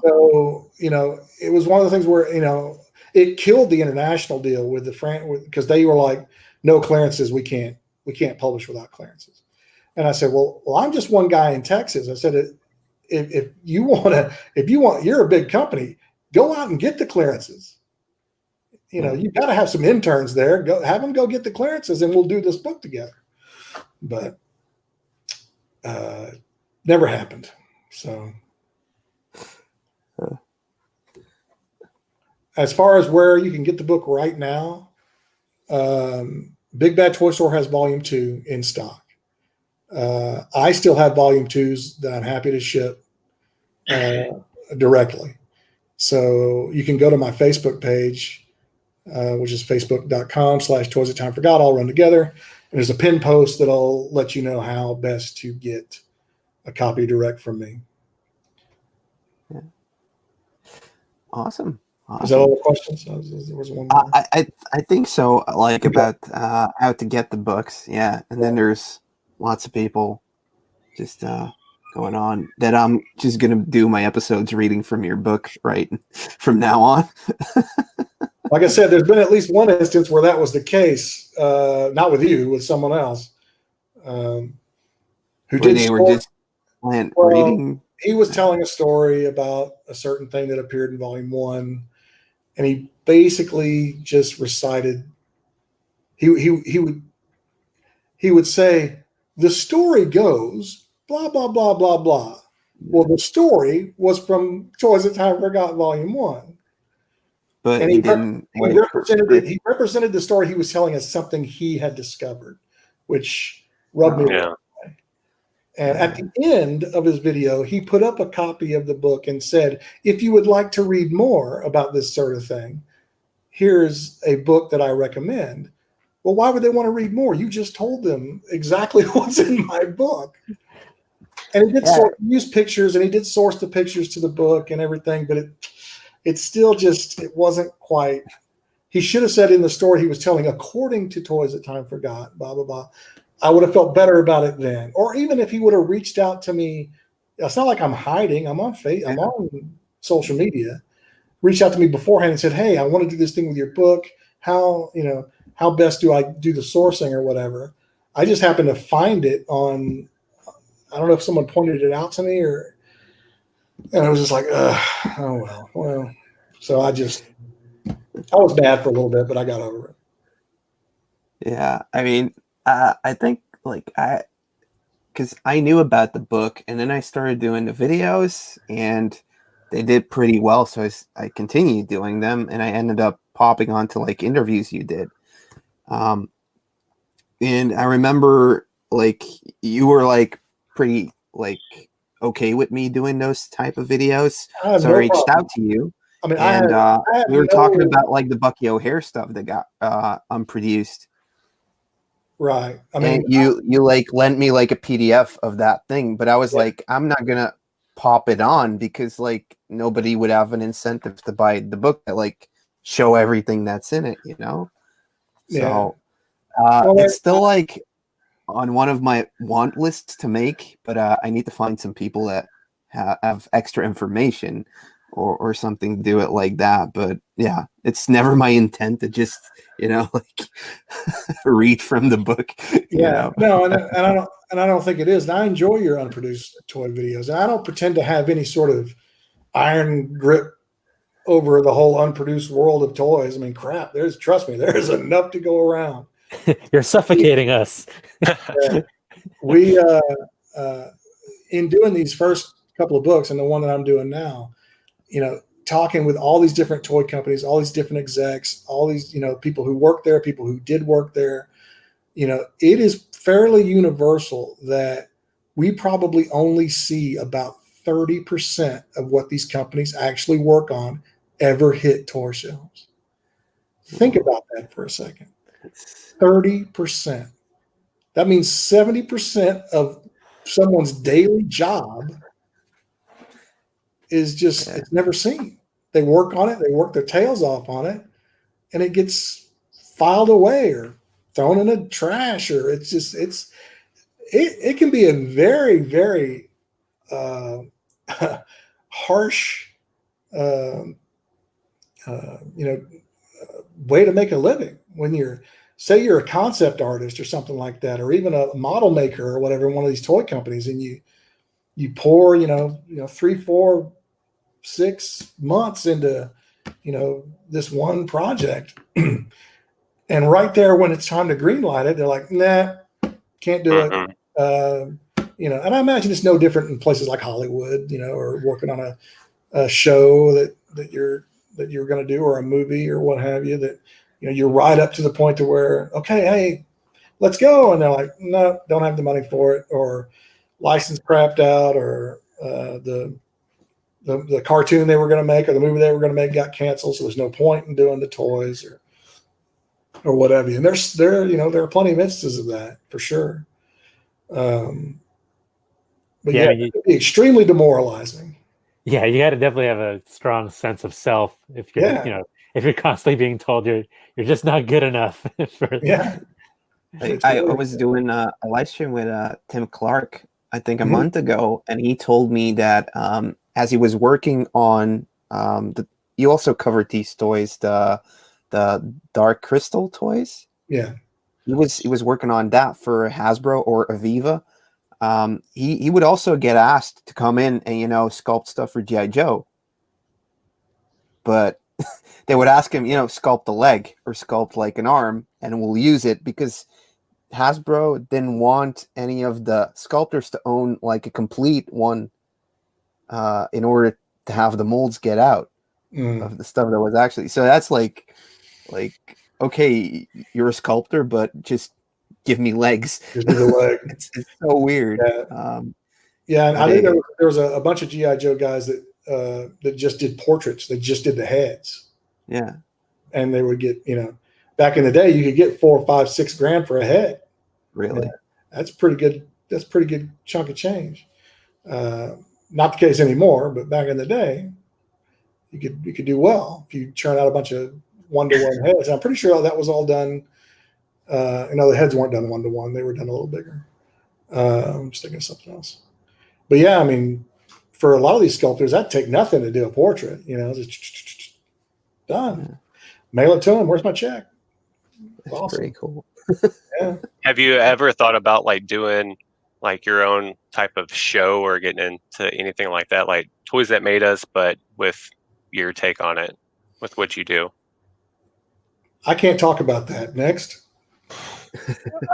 So, it was one of the things where, it killed the international deal with the because they were like, no clearances. We can't publish without clearances. And I said, well, I'm just one guy in Texas. I said, if you're a big company, go out and get the clearances. You've got to have some interns there. Have them go get the clearances, and we'll do this book together. But never happened. So, as far as where you can get the book right now, Big Bad Toy Store has Volume 2 in stock. I still have Volume 2s that I'm happy to ship directly. So you can go to my Facebook page, which is facebook.com/Toys That Time Forgot, all run together. And there's a pin post that'll let you know how best to get a copy direct from me. Yeah. Awesome. Is that all the questions? There was one more. I think so. Like about how to get the books. Yeah. And then there's lots of people just going on that I'm just going to do my episodes reading from your book right from now on. Like I said, there's been at least one instance where that was the case, not with you, with someone else who did. They were just reading. He was telling a story about a certain thing that appeared in Volume 1, and he basically just recited. He would say, the story goes blah blah blah blah blah. Well, the story was from Toys That Time Forgot Volume 1. But and he represented the story he was telling as something he had discovered, which rubbed me wrong. And at the end of his video, he put up a copy of the book and said, if you would like to read more about this sort of thing, here's a book that I recommend. Well, why would they want to read more? You just told them exactly what's in my book. And he did use pictures, and he did source the pictures to the book and everything, but it still just, it wasn't quite. He should have said in the story he was telling, according to Toys That Time Forgot, blah, blah, blah. I would have felt better about it then. Or even if he would have reached out to me, it's not like I'm hiding. I'm on I'm on social media. Reached out to me beforehand and said, hey, I want to do this thing with your book. How best do I do the sourcing or whatever? I just happened to find it on, I don't know if someone pointed it out to me and I was just like, oh, well. So I was bad for a little bit, but I got over it. Yeah. I mean, I think like because I knew about the book, and then I started doing the videos, and they did pretty well. So I continued doing them, and I ended up popping onto like interviews you did. And I remember like you were like pretty like okay with me doing those type of videos, so I reached out to you. I mean, and we were talking about like the Bucky O'Hare stuff that got unproduced. Right. I mean, and you like lent me like a PDF of that thing, but I was like, I'm not gonna pop it on because like nobody would have an incentive to buy the book that like show everything that's in it, you know? So it's still like on one of my want lists to make, but I need to find some people that have extra information or something to do it like that. But yeah, it's never my intent to just, you know, like read from the book. Yeah, you know? No, and I don't think it is. And I enjoy your unproduced toy videos. And I don't pretend to have any sort of iron grip over the whole unproduced world of toys. I mean, crap, trust me, there's enough to go around. You're suffocating us. We in doing these first couple of books and the one that I'm doing now, you know, talking with all these different toy companies, all these different execs, all these, you know, people who work there, people who did work there, you know, it is fairly universal that we probably only see about 30% of what these companies actually work on ever hit toy shelves. Think about that for a second. 30%. That means 70% of someone's daily job is just, it's never seen. They work on it, they work their tails off on it, and it gets filed away or thrown in the trash, or it's just, it can be a very, very harsh, way to make a living when say you're a concept artist or something like that, or even a model maker or whatever in one of these toy companies, and you pour, 3, 4, 6 months into, this one project. And right there, when it's time to green light it, they're like, nah, can't do it. And I imagine it's no different in places like Hollywood, or working on a show that you're going to do, or a movie or what have you, that, you're right up to the point to where, okay, hey, let's go. And they're like, no, don't have the money for it, or license crapped out, or the cartoon they were going to make or the movie they were going to make got canceled. So there's no point in doing the toys or whatever. And there are plenty of instances of that for sure. But it can be extremely demoralizing. Yeah, you got to definitely have a strong sense of self if you're, if you're constantly being told you're just not good enough. I was doing a live stream with Tim Clark, I think a month ago, and he told me that as he was working on you also covered these toys, the Dark Crystal toys. Yeah, he was working on that for Hasbro or Aviva. He would also get asked to come in and sculpt stuff for G.I. Joe, but they would ask him, sculpt a leg or sculpt like an arm, and we'll use it because Hasbro didn't want any of the sculptors to own like a complete one in order to have the molds get out of the stuff that was actually. So that's like okay, you're a sculptor, but just give me legs. Just give me the leg. It's so weird. Yeah, and I think there was a bunch of G.I. Joe guys that just did portraits. They just did the heads. Yeah, and they would get, back in the day, you could get $4, $5, $6 for a head. Really? That's pretty good. That's a pretty good chunk of change. Not the case anymore, but back in the day, you could do well if you churn out a bunch of 1-to-1 heads. I'm pretty sure that was all done. The heads weren't done 1-to-1; they were done a little bigger. I'm just thinking of something else. But yeah, I mean, for a lot of these sculptors, that'd take nothing to do a portrait. Just done. Yeah. Mail it to them. Where's my check? That's awesome. Pretty cool. Yeah. Have you ever thought about like doing like your own type of show or getting into anything like that, like Toys That Made Us, but with your take on it, with what you do? I can't talk about that. Next.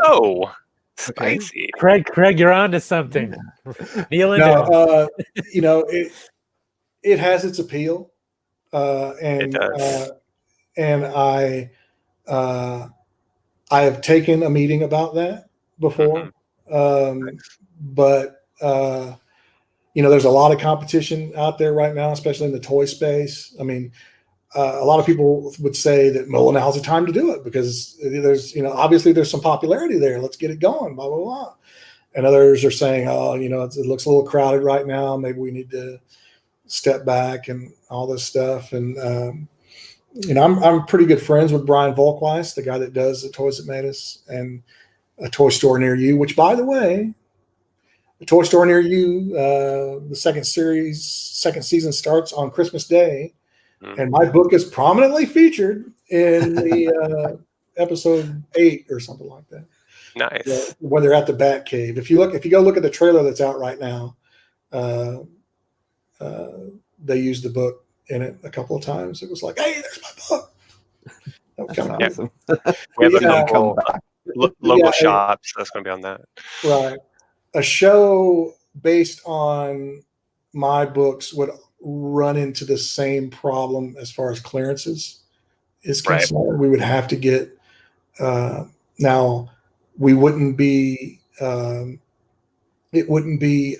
Oh, Spicy. Craig, you're on to something. Feeling No, it has its appeal, It does. and I have taken a meeting about that before, but there's a lot of competition out there right now, especially in the toy space. I mean, a lot of people would say that, well, now's the time to do it because there's, obviously there's some popularity there. Let's get it going, blah, blah, blah. And others are saying, oh, it looks a little crowded right now. Maybe we need to step back and all this stuff. And, I'm pretty good friends with Brian Volkweiss, the guy that does the Toys That Made Us and A Toy Store Near You, which, by the way, the Toy Store Near You, the second season starts on Christmas Day. And my book is prominently featured in the episode 8 or something like that. Nice. When they're at the Bat Cave. If you go look at the trailer that's out right now, they used the book in it a couple of times. It was like, hey, there's my book. That was kind of awesome. We have a local shops that's going to be on that. Right. A show based on my books would run into the same problem as far as clearances is concerned. Right. We would have to get now we wouldn't be it wouldn't be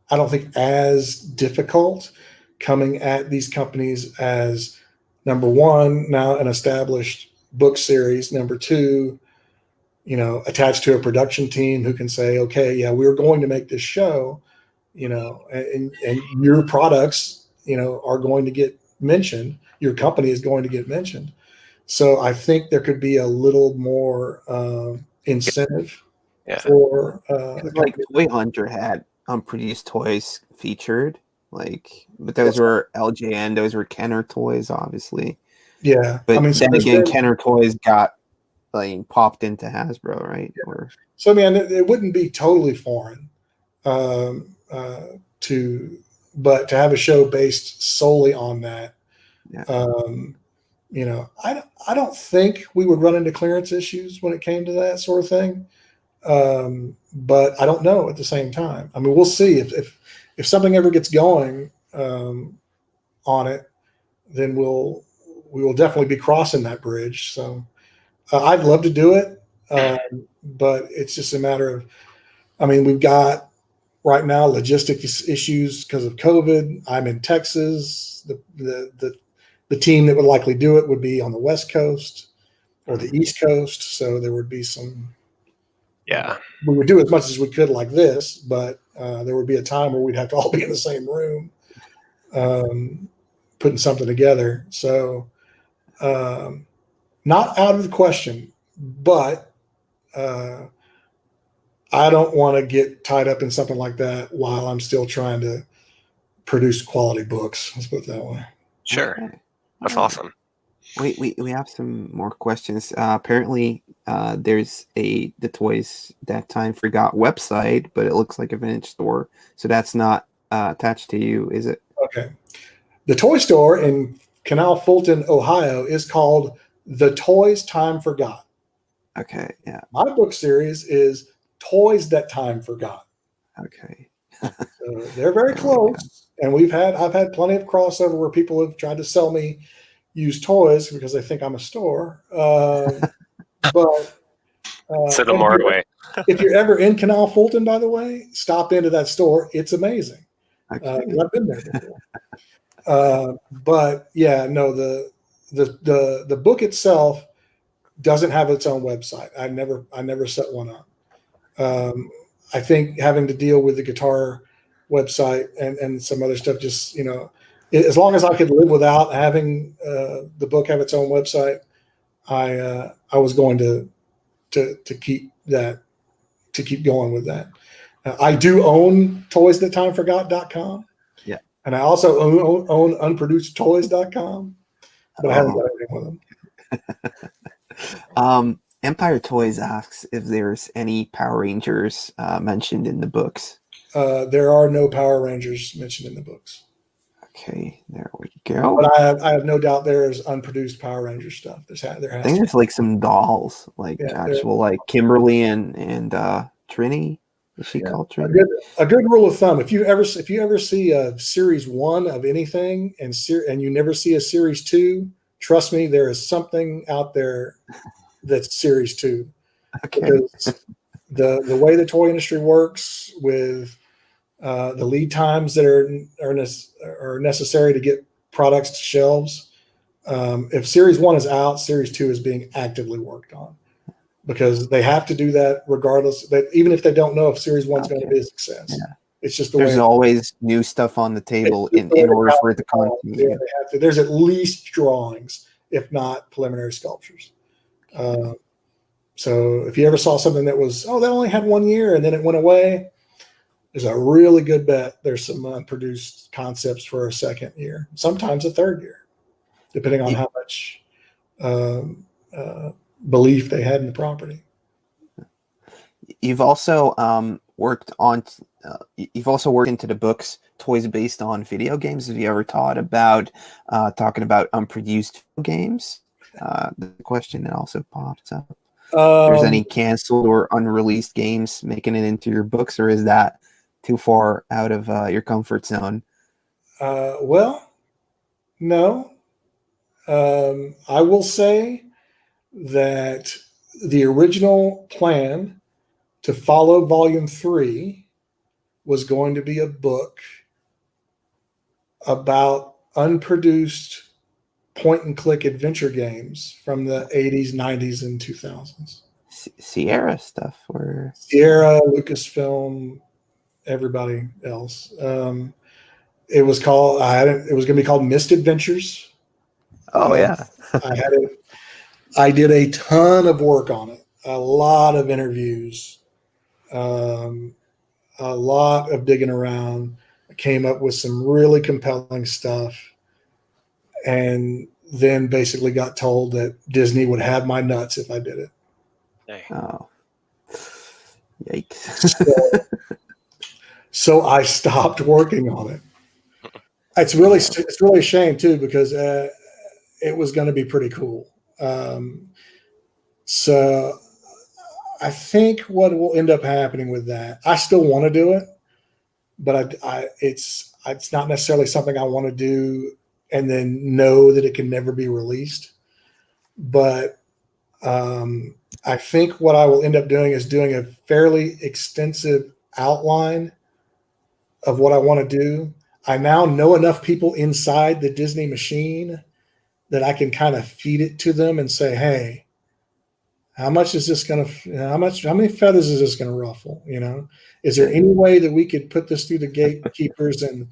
I don't think as difficult coming at these companies as, number one, now an established book series, number two, attached to a production team who can say, okay, yeah, we're going to make this show, and your products, are going to get mentioned. Your company is going to get mentioned. So I think there could be a little more incentive for like Toy Hunter had Unproduced toys featured, but those were LJN, those were Kenner toys, obviously. Yeah, but then again, Kenner toys got popped into Hasbro, right? Yeah. So I mean, it wouldn't be totally foreign to have a show based solely on that. Yeah. I don't think we would run into clearance issues when it came to that sort of thing. But I don't know at the same time. I mean, we'll see if something ever gets going on it, then we will definitely be crossing that bridge. So I'd love to do it, but it's just a matter of, I mean, we've got right now logistics issues because of COVID. I'm in Texas. The team that would likely do it would be on the West Coast or the East Coast, so there would be some. Yeah, we would do as much as we could like this, but there would be a time where we'd have to all be in the same room, putting something together. So, not out of the question, but I don't want to get tied up in something like that while I'm still trying to produce quality books. Let's put it that way. Sure, that's awesome. We have some more questions. Apparently, there's the Toys That Time Forgot website, but it looks like a vintage store. So that's not attached to you, is it? Okay. The toy store in Canal Fulton, Ohio is called The Toys Time Forgot. Okay, yeah. My book series is Toys That Time Forgot. Okay. So they're very close. And I've had plenty of crossover where people have tried to sell me used toys because they think I'm a store. But send them our way. If you're ever in Canal Fulton, by the way, stop into that store. It's amazing. Okay. I've been there before. But yeah, no, the book itself doesn't have its own website. I never set one up. I think having to deal with the guitar website and some other stuff, just, as long as I could live without having the book have its own website, I was going to keep going with that. I do own toysthattimeforgot.com. Yeah. And I also own unproducedtoys.com, but I haven't got anything with them. Empire Toys asks if there's any Power Rangers mentioned in the books. There are no Power Rangers mentioned in the books. Okay, there we go. But I have no doubt there's unproduced Power Ranger stuff. I think there's like some dolls, like actual like Kimberly and Trini. Is she called Trini? A good rule of thumb: if you ever see a series 1 of anything and you never see a series 2, trust me, there is something out there that's series 2. Okay. Because the way the toy industry works with the lead times that are necessary to get products to shelves. If Series 1 is out, Series 2 is being actively worked on because they have to do that regardless. That even if they don't know if Series 1 is going to be a success, it's just there's always new stuff on the table in order for it to continue. Yeah, there's at least drawings, if not preliminary sculptures. So if you ever saw something that was, that only had 1 year and then it went away, there's a really good bet there's some unproduced concepts for a second year, sometimes a third year, depending on how much belief they had in the property. You've also worked into the books, toys based on video games. Have you ever thought about talking about unproduced games? The question that also pops up. There's any canceled or unreleased games making it into your books, or is that too far out of your comfort zone? Well, no. I will say that the original plan to follow Volume 3 was going to be a book about unproduced point-and-click adventure games from the 80s, 90s, and 2000s. Sierra stuff? Or Sierra, Lucasfilm, everybody else. It was going to be called Mist Adventures. Oh, yeah. I did a ton of work on it, a lot of interviews, a lot of digging around. I came up with some really compelling stuff, and then basically got told that Disney would have my nuts if I did it. Oh, yikes. So I stopped working on it. It's really a shame too, because it was going to be pretty cool. So I think what will end up happening with that, I still want to do it, but it's not necessarily something I want to do and then know that it can never be released. But I think what I will end up doing is doing a fairly extensive outline of what I want to do. I now know enough people inside the Disney machine that I can kind of feed it to them and say, hey, how much is this going to, how many feathers is this going to ruffle? You know, is there any way that we could put this through the gatekeepers and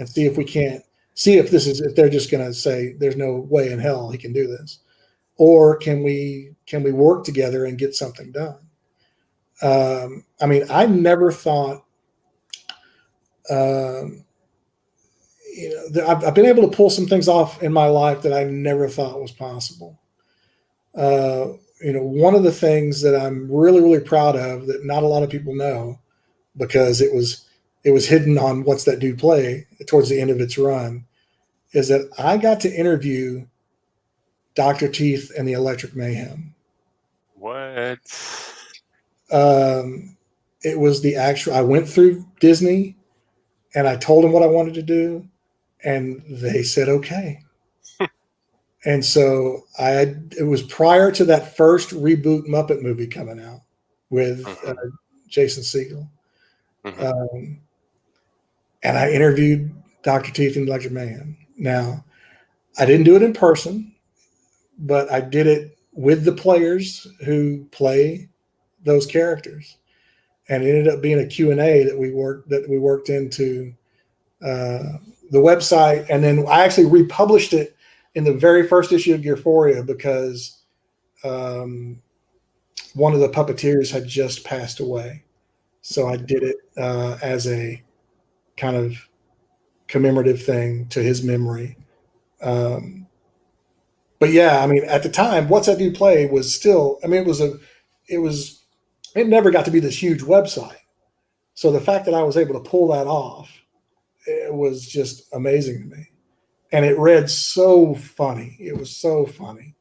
see if we can't see if they're just going to say there's no way in hell he can do this, or can we work together and get something done? I mean, I never thought, I've been able to pull some things off in my life that I never thought was possible. One of the things that I'm really, really proud of that not a lot of people know, because it was hidden on What's That Dude Play towards the end of its run, is that I got to interview Dr. Teeth and the Electric Mayhem. What? It was I went through Disney and I told them what I wanted to do, and they said, okay. And so it was prior to that first reboot Muppet movie coming out with Jason Segel. And I interviewed Dr. Teeth and Electric Mayhem. Now, I didn't do it in person, but I did it with the players who play those characters. And it ended up being a Q&A that we worked into the website. And then I actually republished it in the very first issue of Gearphoria because one of the puppeteers had just passed away. So I did it as a kind of commemorative thing to his memory. But yeah, I mean, at the time, What's That Dude Play was still, I mean, it never got to be this huge website. So the fact that I was able to pull that off, it was just amazing to me. and it read so funny. It was so funny.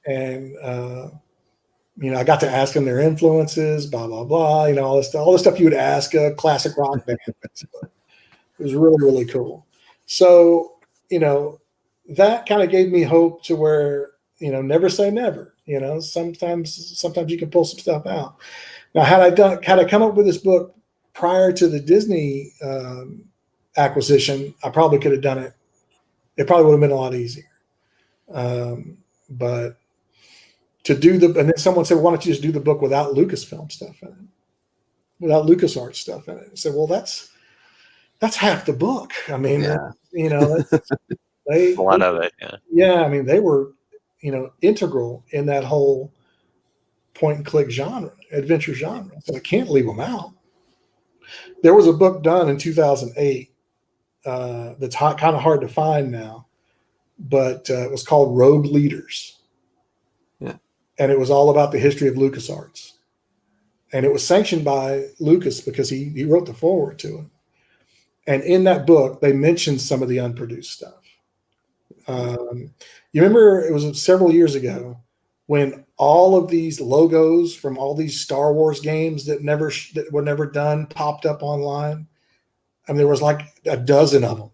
And, I got to ask them their influences, blah, blah, blah, all the stuff you would ask a classic rock band. It was really, really cool. So, that kind of gave me hope to where, never say never. Sometimes you can pull some stuff out. Now, had I come up with this book prior to the Disney acquisition, I probably could have done it. It probably would have been a lot easier. But to do and then someone said, why don't you just do the book without Lucasfilm stuff in it, without LucasArts stuff in it? I said, well, that's half the book. I mean, a lot of it. Yeah. Yeah. I mean, they were, integral in that whole point and click genre, adventure genre. So I can't leave them out. There was a book done in 2008 that's kind of hard to find now, but it was called Rogue Leaders. Yeah. And it was all about the history of LucasArts. And it was sanctioned by Lucas because he wrote the foreword to it. And in that book, they mentioned some of the unproduced stuff. You remember it was several years ago when all of these logos from all these Star Wars games that were never done popped up online. I mean, there was like a dozen of them.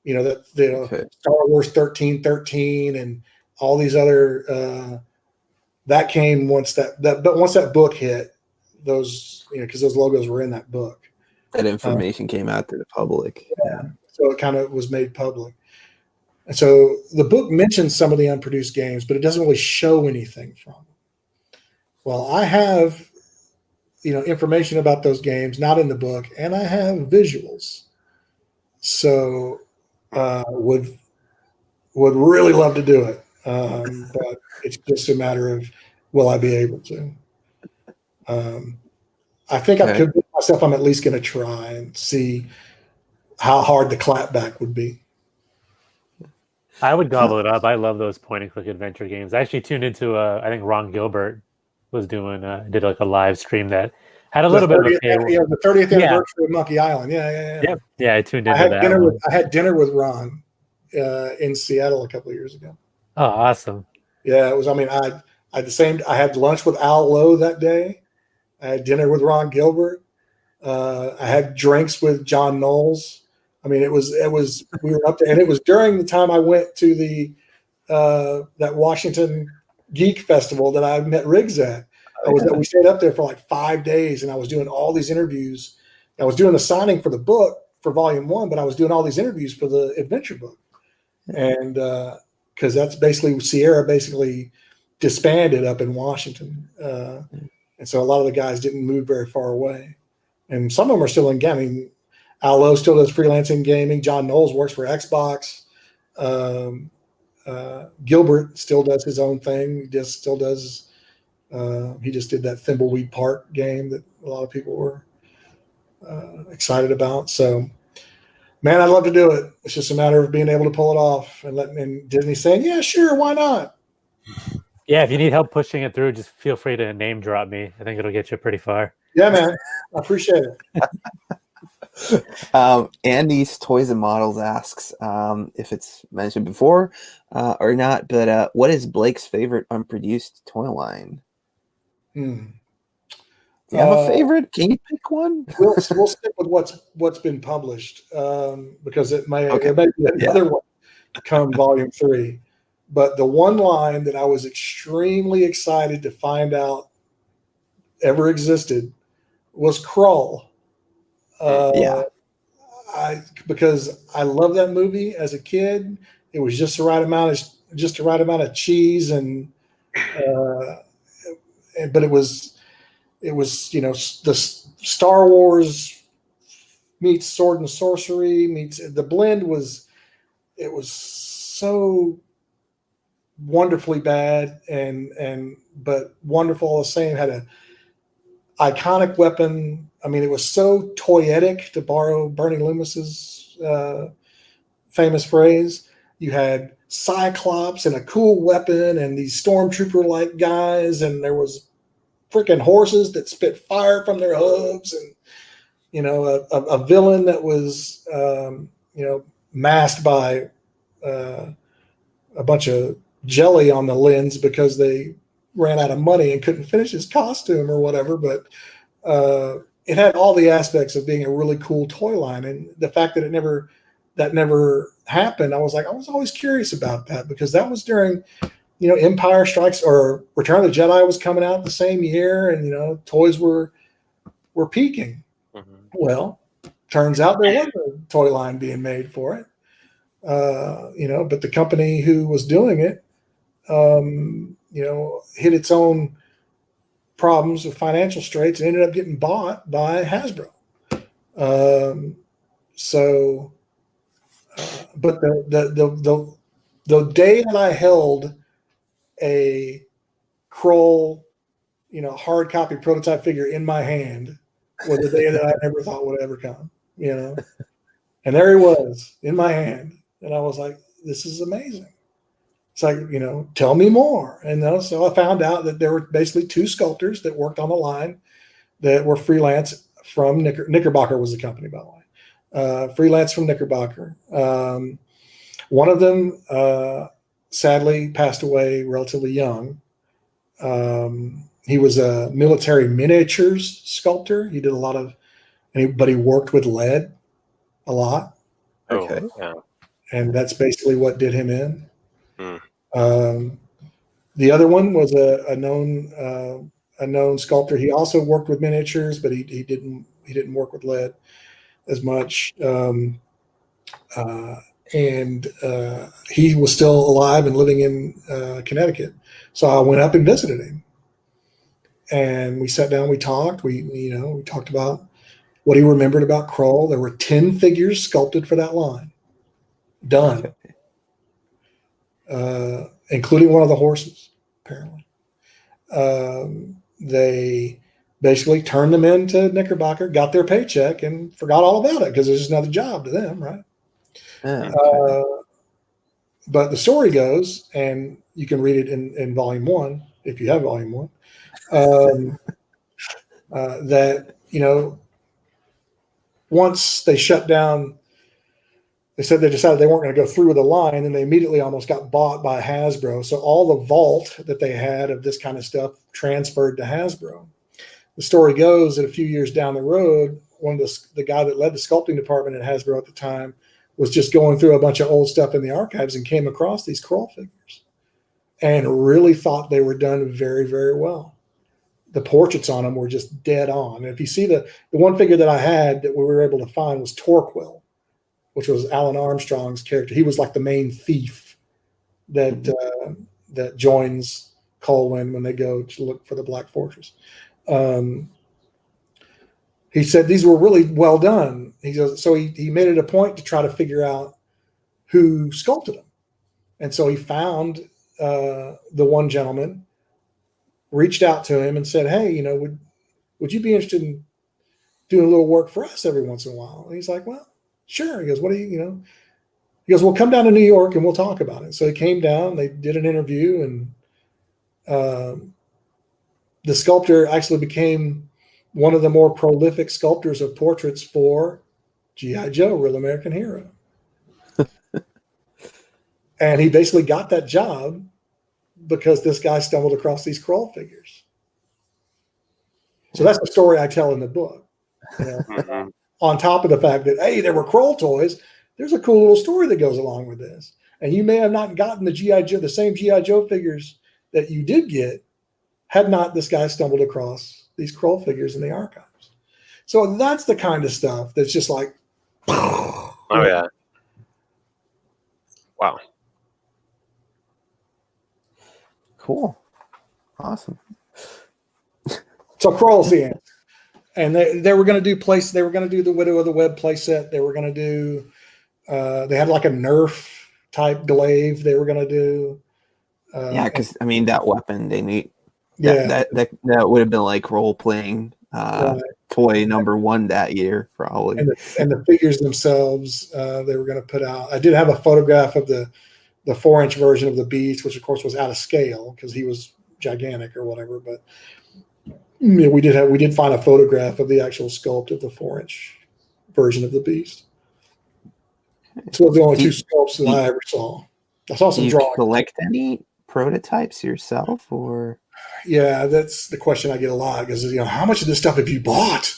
Star Wars 1313 and all these other. That came once that book hit, those because those logos were in that book. That information came out to the public. Yeah. So it kind of was made public. And so the book mentions some of the unproduced games, but it doesn't really show anything from them. Well, I have, information about those games, not in the book, and I have visuals. So would really love to do it. But it's just a matter of, will I be able to? I think I've convinced myself I'm at least going to try and see how hard the clapback would be. I would gobble it up. I love those point and click adventure games. I actually tuned into I think Ron Gilbert was did like a live stream that had a little bit of a the 30th anniversary of Monkey Island. Yeah. I tuned into that. I had dinner with Ron in Seattle a couple of years ago. Oh, awesome. Yeah, it was. I mean, I had lunch with Al Lowe that day. I had dinner with Ron Gilbert. I had drinks with John Knowles. I mean, it was we were up there, and it was during the time I went to the that Washington Geek Festival that I met Riggs at. We stayed up there for like 5 days, and I was doing all these interviews. I was doing the signing for the book for Volume 1, but I was doing all these interviews for the adventure book, and because that's basically Sierra disbanded up in Washington, and so a lot of the guys didn't move very far away, and some of them are still in gaming. Al Lowe still does freelancing gaming. John Knowles works for Xbox. Gilbert still does his own thing. He just did that Thimbleweed Park game that a lot of people were excited about. So, man, I'd love to do it. It's just a matter of being able to pull it off and Disney saying, yeah, sure, why not? Yeah, if you need help pushing it through, just feel free to name drop me. I think it'll get you pretty far. Yeah, man. I appreciate it. Andy's Toys and Models asks if it's mentioned before or not, but what is Blake's favorite unproduced toy line? Do you have a favorite? Can you pick one? We'll stick with what's been published because it may be another one come Volume 3. But the one line that I was extremely excited to find out ever existed was Krull. Because I love that movie as a kid. It was just the right amount of cheese but it was the Star Wars meets Sword and Sorcery meets the blend was so wonderfully bad but wonderful all the same. Had a iconic weapon. I mean, it was so toyetic, to borrow Bernie Loomis's famous phrase. You had Cyclops and a cool weapon and these stormtrooper like guys, and there was freaking horses that spit fire from their hooves, and a villain that was masked by a bunch of jelly on the lens because they ran out of money and couldn't finish his costume or whatever. But it had all the aspects of being a really cool toy line, and the fact that that never happened, I was always curious about that, because that was during, Empire Strikes or Return of the Jedi was coming out the same year, and toys were peaking. Mm-hmm. Well, turns out there was a toy line being made for it, but the company who was doing it, hit its own problems with financial straits and ended up getting bought by Hasbro. But the day that I held a Kroll, hard copy prototype figure in my hand was the day that I never thought would ever come, and there he was in my hand. And I was like, this is amazing. It's like, tell me more. And so I found out that there were basically two sculptors that worked on the line that were freelance from Knickerbocker was the company, by the way. Freelance from Knickerbocker. One of them sadly passed away relatively young. He was a military miniatures sculptor. He did a lot of, but he worked with lead a lot. Okay. Yeah. And that's basically what did him in. Hmm. The other one was a known sculptor. He also worked with miniatures, but he didn't work with lead as much. And he was still alive and living in Connecticut. So I went up and visited him, and we sat down. We talked. We talked about what he remembered about Kroll. There were 10 figures sculpted for that line, done, including one of the horses. Apparently, they basically turned them into Knickerbocker, got their paycheck, and forgot all about it because it's just another job to them, right? But the story goes, and you can read it in volume 1 if you have volume 1, that once they shut down, they said they decided they weren't going to go through with the line, and they immediately almost got bought by Hasbro. So all the vault that they had of this kind of stuff transferred to Hasbro. The story goes that a few years down the road, the guy that led the sculpting department at Hasbro at the time was just going through a bunch of old stuff in the archives and came across these Kroll figures and really thought they were done very, very well. The portraits on them were just dead on. And if you see the one figure that I had that we were able to find was Torquil, which was Alan Armstrong's character. He was like the main thief that joins Colwyn when they go to look for the Black Fortress. He said these were really well done. He goes, so he made it a point to try to figure out who sculpted them. And so he found the one gentleman, reached out to him and said, hey, would you be interested in doing a little work for us every once in a while? And he's like, well, sure. He goes, what do you, he goes, well, come down to New York and we'll talk about it. So he came down, they did an interview, and the sculptor actually became one of the more prolific sculptors of portraits for G.I. Joe, Real American Hero. And he basically got that job because this guy stumbled across these Kroll figures. So that's the story I tell in the book. On top of the fact that, hey, there were Kroll toys, there's a cool little story that goes along with this. And you may have not gotten the same G.I. Joe figures that you did get had not this guy stumbled across these Kroll figures in the archives. So that's the kind of stuff that's just like, oh yeah, wow, cool, awesome. So Kroll's the answer, and they were going to do They were going to do the Widow of the Web playset. They were going to do. They had like a Nerf type glaive. They were going to do. Yeah, because I mean that weapon they need. Yeah, that would have been like role playing toy number 1 that year probably. And the figures themselves, they were going to put out. I did have a photograph of the 4-inch version of the Beast, which of course was out of scale because he was gigantic or whatever. But we did find a photograph of the actual sculpt of the 4-inch version of the Beast. So those are the only Do two you- sculpts that I ever saw. I saw Do some you drawings. collect any prototypes yourself, or? Yeah, that's the question I get a lot because, how much of this stuff have you bought?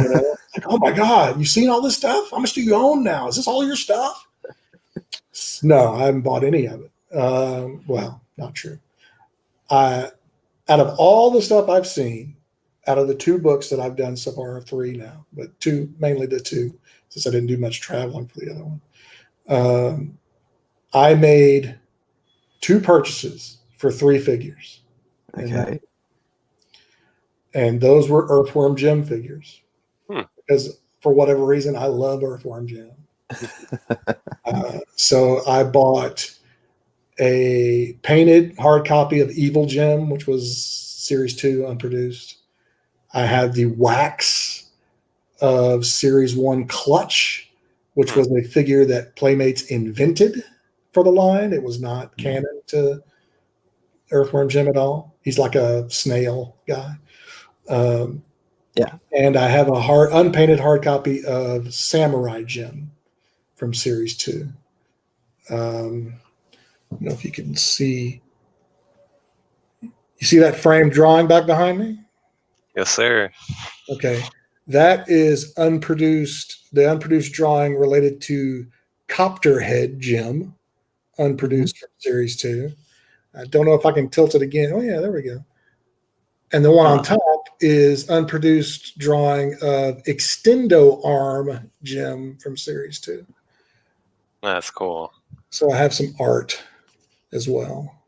Like, oh my God, you've seen all this stuff? How much do you own now? Is this all your stuff? No, I haven't bought any of it. Well, not true. Out of all the stuff I've seen, out of the 2 books that I've done so far, 3 now, but 2, mainly the 2, since I didn't do much traveling for the other one. I made 2 purchases for 3 figures. Okay. And those were Earthworm Jim figures. Because for whatever reason, I love Earthworm Jim. So I bought a painted hard copy of Evil Jim, which was Series 2 unproduced. I had the wax of Series 1 Clutch, which was a figure that Playmates invented for the line. It was not canon to Earthworm Jim at all. He's like a snail guy. And I have a unpainted hard copy of Samurai Jim from Series 2. I don't know if you can see. You see that framed drawing back behind me? Yes, sir. Okay. That is unproduced, the unproduced drawing related to Copterhead Jim, unproduced from Series 2. I don't know if I can tilt it again. Oh, yeah, there we go. And the one on top is unproduced drawing of Extendo Arm Jim from Series 2. That's cool. So I have some art as well.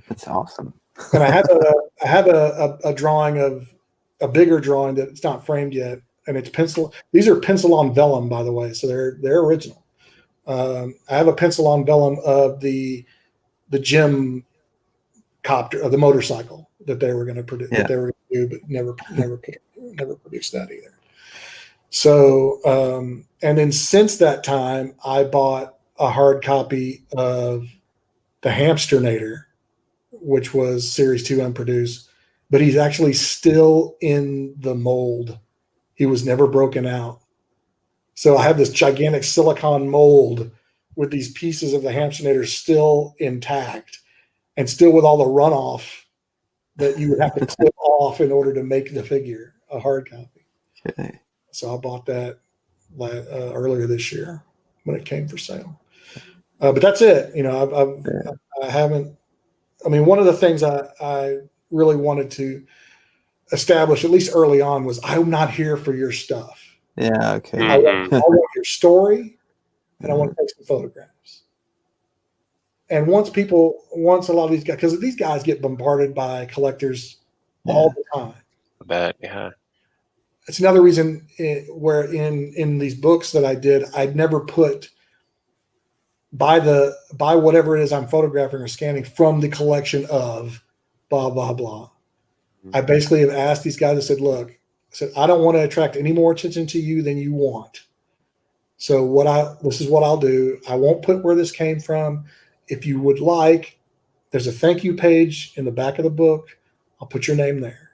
That's awesome. And I have a drawing of a bigger drawing that it's not framed yet, and it's pencil. These are pencil on vellum, by the way, so they're original. I have a pencil on vellum of the Jim copter of the motorcycle that they were going to produce, that they were going to do, but never produced that either. So, and then since that time, I bought a hard copy of the Hamsternator, which was Series 2 unproduced, but he's actually still in the mold. He was never broken out. So I have this gigantic silicone mold with these pieces of the Hamsternator still intact and still with all the runoff that you would have to clip off in order to make the figure a hard copy. Okay. So I bought that earlier this year when it came for sale. But that's it. I haven't. I mean, one of the things I really wanted to establish, at least early on, was I'm not here for your stuff. Yeah. Okay. I want your story, and I want to take some photographs. And once a lot of these guys, because these guys get bombarded by collectors all the time. I bet, yeah. It's another reason where in these books that I did, I'd never put by whatever it is I'm photographing or scanning from the collection of blah, blah, blah. I basically have asked these guys, I said, I don't want to attract any more attention to you than you want. So this is what I'll do. I won't put where this came from. If you would like, there's a thank you page in the back of the book. I'll put your name there.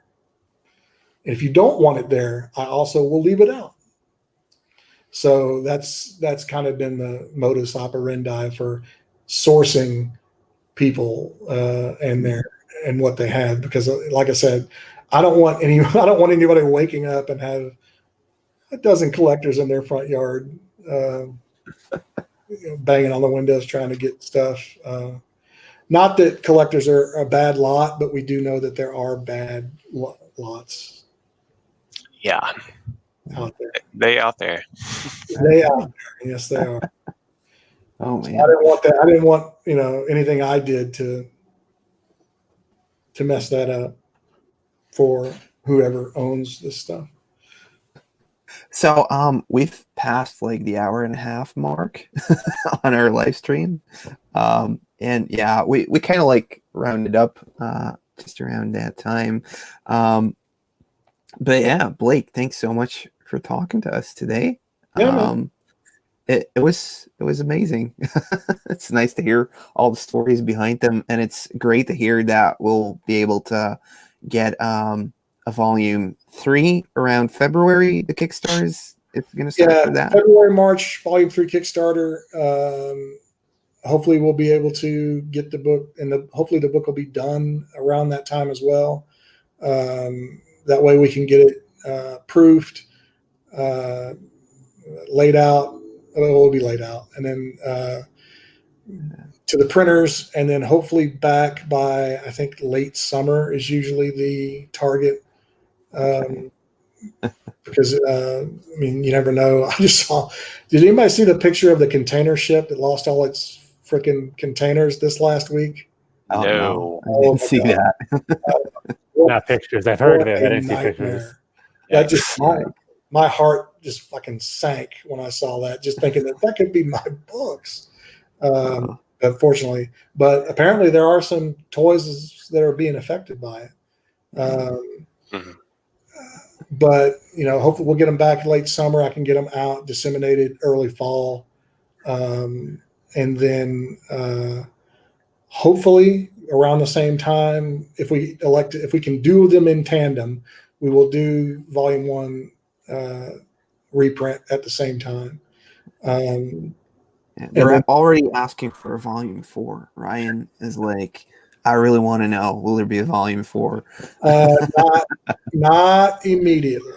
And if you don't want it there, I also will leave it out. So that's kind of been the modus operandi for sourcing people and what they have. Because, like I said, I don't want anybody waking up and have a dozen collectors in their front yard banging on the windows trying to get stuff. Not that collectors are a bad lot, but we do know that there are bad lots. Yeah. Out there. They out there. They out there. Yes, they are. Oh man. I didn't want that. I didn't want, anything I did to mess that up for whoever owns this stuff. So we've passed like the hour and a half mark on our live stream. And yeah, we kind of like rounded up just around that time. But yeah, Blake, thanks so much for talking to us today. Yeah, it was amazing. It's nice to hear all the stories behind them, and it's great to hear that we'll be able to get a volume 3 around February. The Kickstarter is it's going to start for that. February, March, Volume 3 Kickstarter. Hopefully we'll be able to get the book, and hopefully the book will be done around that time as well. That way we can get it proofed, laid out. Well, it will be laid out, and then to the printers, and then hopefully back by, I think, late summer is usually the target. Because I mean, you never know. I just saw. Did anybody see the picture of the container ship that lost all its freaking containers this last week? Oh, No. I didn't see that. Not pictures. I've heard of it. I didn't see Nightmare. pictures. That just my heart just fucking sank when I saw that. Just thinking that could be my books. Unfortunately, but apparently there are some toys that are being affected by it. But hopefully we'll get them back late summer. I can get them out, disseminated early fall, and then hopefully around the same time, if we can do them in tandem, we will do Volume 1 reprint at the same time. They're already asking for a Volume 4. Ryan is like, I really want to know, will there be a Volume 4? Not immediately.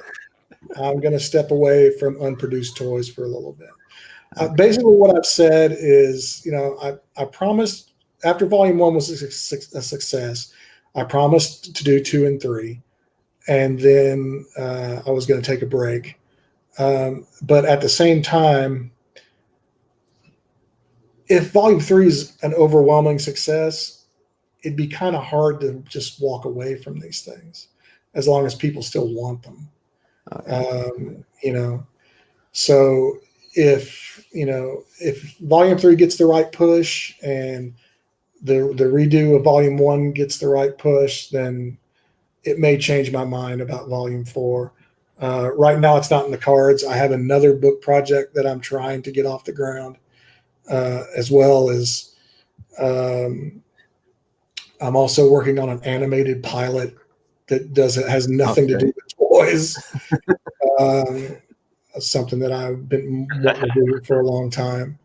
I'm going to step away from unproduced toys for a little bit. Basically, what I've said is, I promised after Volume 1 was a success, I promised to do 2 and 3, and then I was going to take a break. But at the same time, if Volume 3 is an overwhelming success, it'd be kind of hard to just walk away from these things as long as people still want them. So if Volume 3 gets the right push and the redo of Volume 1 gets the right push, then it may change my mind about Volume 4. Right now it's not in the cards. I have another book project that I'm trying to get off the ground, as well as I'm also working on an animated pilot that has nothing to do with toys. Something that I've been wanting to do for a long time.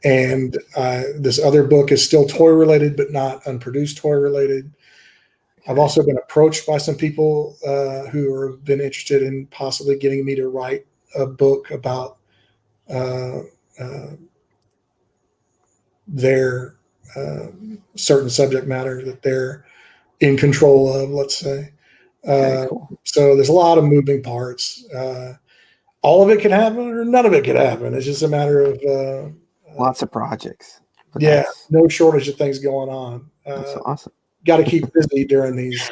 And this other book is still toy related, but not unproduced toy related. I've also been approached by some people who have been interested in possibly getting me to write a book about their certain subject matter that they're in control of, let's say. Cool. So there's a lot of moving parts. All of it can happen or none of it can happen. It's just a matter of lots of projects. No shortage of things going on. That's awesome. Got to keep busy during these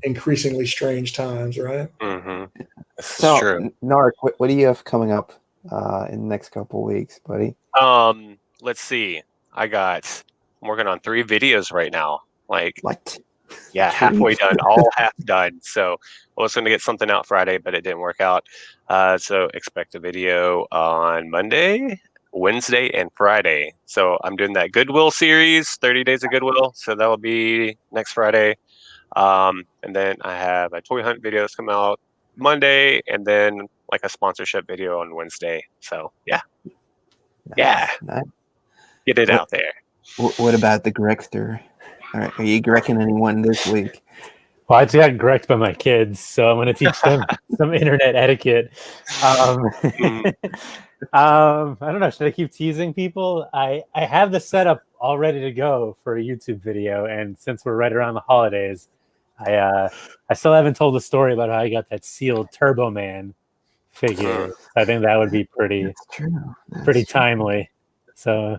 increasingly strange times, right? Mm-hmm. So, true. Nark, what do you have coming up in the next couple of weeks, buddy? Let's see. I'm working on 3 videos right now. Like what? Yeah, halfway done, all half done. So I was going to get something out Friday, but it didn't work out. So expect a video on Monday, Wednesday, and Friday. So I'm doing that Goodwill series, 30 Days of Goodwill. So that will be next Friday. And then I have a toy hunt videos come out Monday, and then like a sponsorship video on Wednesday. So yeah. Nice. Get it out there. What about the Grekster? All right, are you Grecking anyone this week? Well, I just got Greked by my kids, so I'm going to teach them some internet etiquette. I don't know. Should I keep teasing people? I have the setup all ready to go for a YouTube video, and since we're right around the holidays, I still haven't told the story about how I got that sealed Turbo Man figure. I think that would be pretty timely. So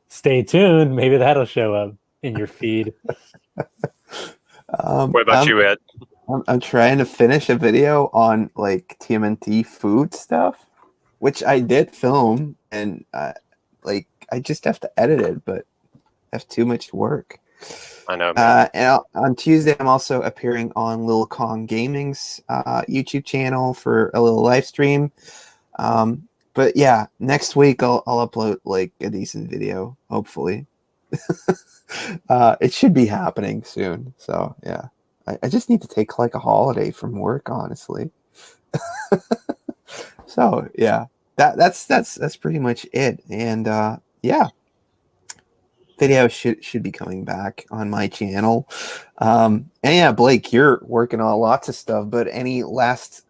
stay tuned. Maybe that'll show up in your feed. What about you, Ed? I'm trying to finish a video on like TMNT food stuff, which I did film, and I just have to edit it, but I have too much work. I know. Man. On Tuesday, I'm also appearing on Lil Kong Gaming's YouTube channel for a little live stream. But yeah, next week I'll upload like a decent video, hopefully. It should be happening soon. So yeah, I just need to take like a holiday from work, honestly. So yeah, that's pretty much it. And yeah, video should be coming back on my channel. And yeah, Blake, you're working on lots of stuff, but any last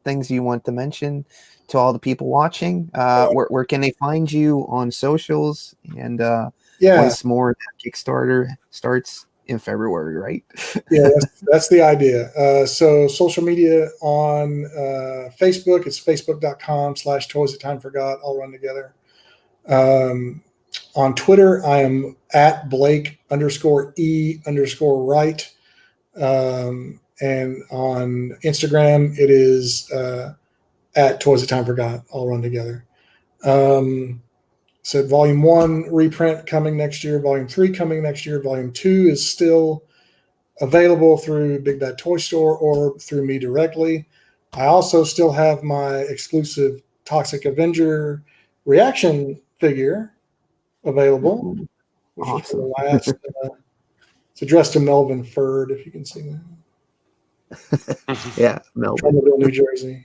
things you want to mention to all the people watching? Where can they find you on socials? And once more, Kickstarter starts in February, right? Yeah, that's the idea. So social media on Facebook, it's facebook.com/toys that time forgot, all run together. On Twitter, I am at Blake_E_Wright. And on Instagram, it is at Toys That Time Forgot, all run together. So volume 1 reprint coming next year, volume 3 coming next year, volume 2 is still available through Big Bad Toy Store or through me directly. I also still have my exclusive Toxic Avenger reaction figure available. Awesome. It's addressed to Melvin Ferd, if you can see that. Yeah, Melvin. Trumbull, New Jersey.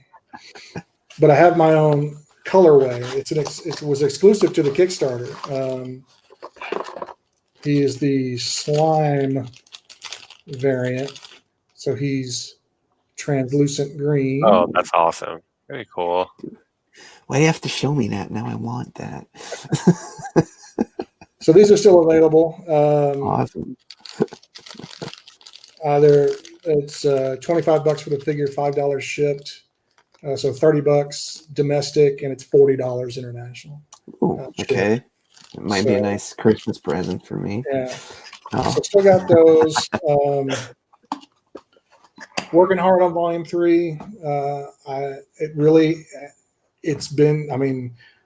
But I have my own colorway. It was exclusive to the Kickstarter. He is the slime variant, so he's translucent green. Oh, that's awesome. Very cool. Why do you have to show me that? Now I want that. So these are still available. Awesome. It's $25 for the figure, $5 shipped. So $30 domestic, and it's $40 international. Ooh, okay. It might be a nice Christmas present for me. Yeah. So still got those. Working hard on volume 3.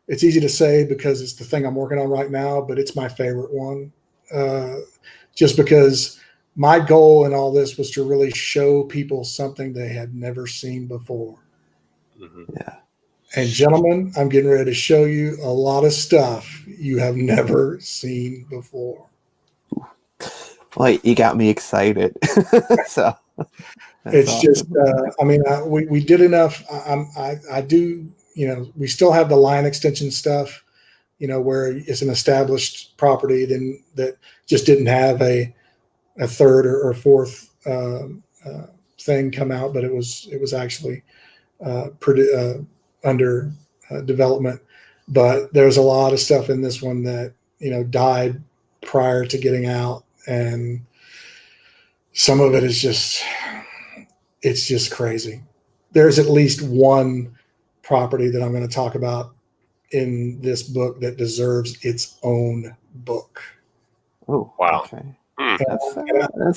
It's easy to say because it's the thing I'm working on right now, but it's my favorite one. Just because my goal in all this was to really show people something they had never seen before. Mm-hmm. Yeah. And gentlemen, I'm getting ready to show you a lot of stuff you have never seen before. Well, you got me excited. So it's awesome. Just, we did enough. I do, we still have the line extension stuff, where it's an established property then that just didn't have a third or fourth thing come out, but it was actually under development. But there's a lot of stuff in this one that died prior to getting out, and some of it is just crazy. There's at least one property that I'm going to talk about in this book that deserves its own book. Oh, wow. Okay. I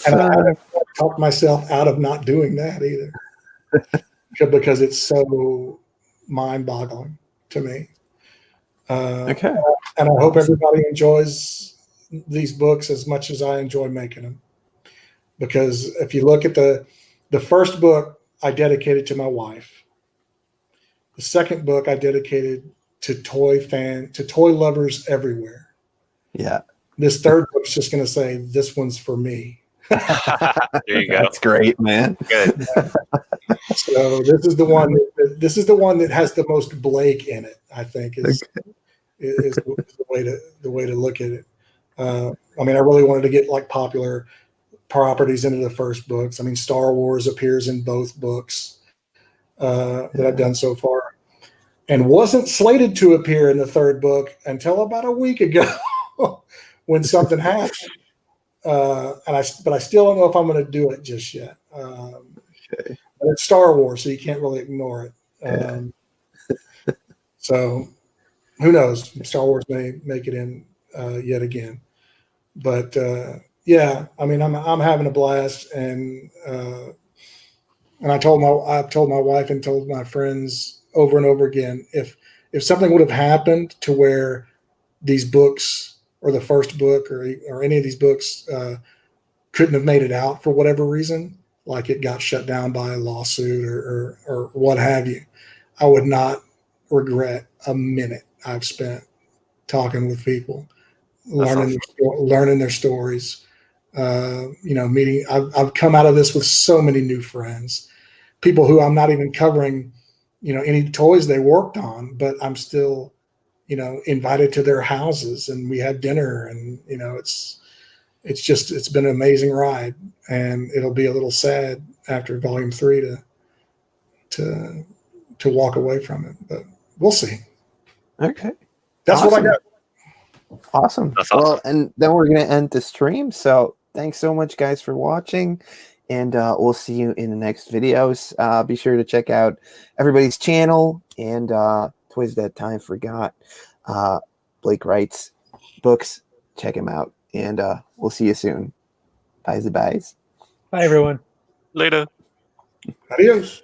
haven't talked myself out of not doing that either. Because it's so mind-boggling to me. Okay. And I hope everybody enjoys these books as much as I enjoy making them. Because if you look at the first book, I dedicated to my wife. The second book I dedicated to toy lovers everywhere. Yeah. This third book's just going to say, this one's for me. There you go. That's great, man. Good. So this is the one that has the most Blake in it, I think is the way to look at it. I really wanted to get like popular properties into the first books. Star Wars appears in both books that I've done so far, and wasn't slated to appear in the third book until about a week ago when something happened. But I still don't know if I'm going to do it just yet. Okay. But it's Star Wars, so you can't really ignore it. So who knows? Star Wars may make it in yet again. But I'm having a blast, and I've told my wife and told my friends over and over again, if something would have happened to where these books or the first book or any of these books couldn't have made it out for whatever reason, like it got shut down by a lawsuit or what have you, I would not regret a minute I've spent talking with people, learning their stories, meeting. I've come out of this with so many new friends. people who I'm not even covering, any toys they worked on, but I'm still, invited to their houses and we had dinner, and it's been an amazing ride, and it'll be a little sad after volume 3 to walk away from it, but we'll see. Okay. That's awesome. what I got. Awesome. That's awesome. Well, and then we're going to end the stream. So thanks so much, guys, for watching. And we'll see you in the next videos. Be sure to check out everybody's channel and Toys That Time Forgot. Blake Wright's books. Check him out. And we'll see you soon. Bye. Bye, everyone. Later. Adios.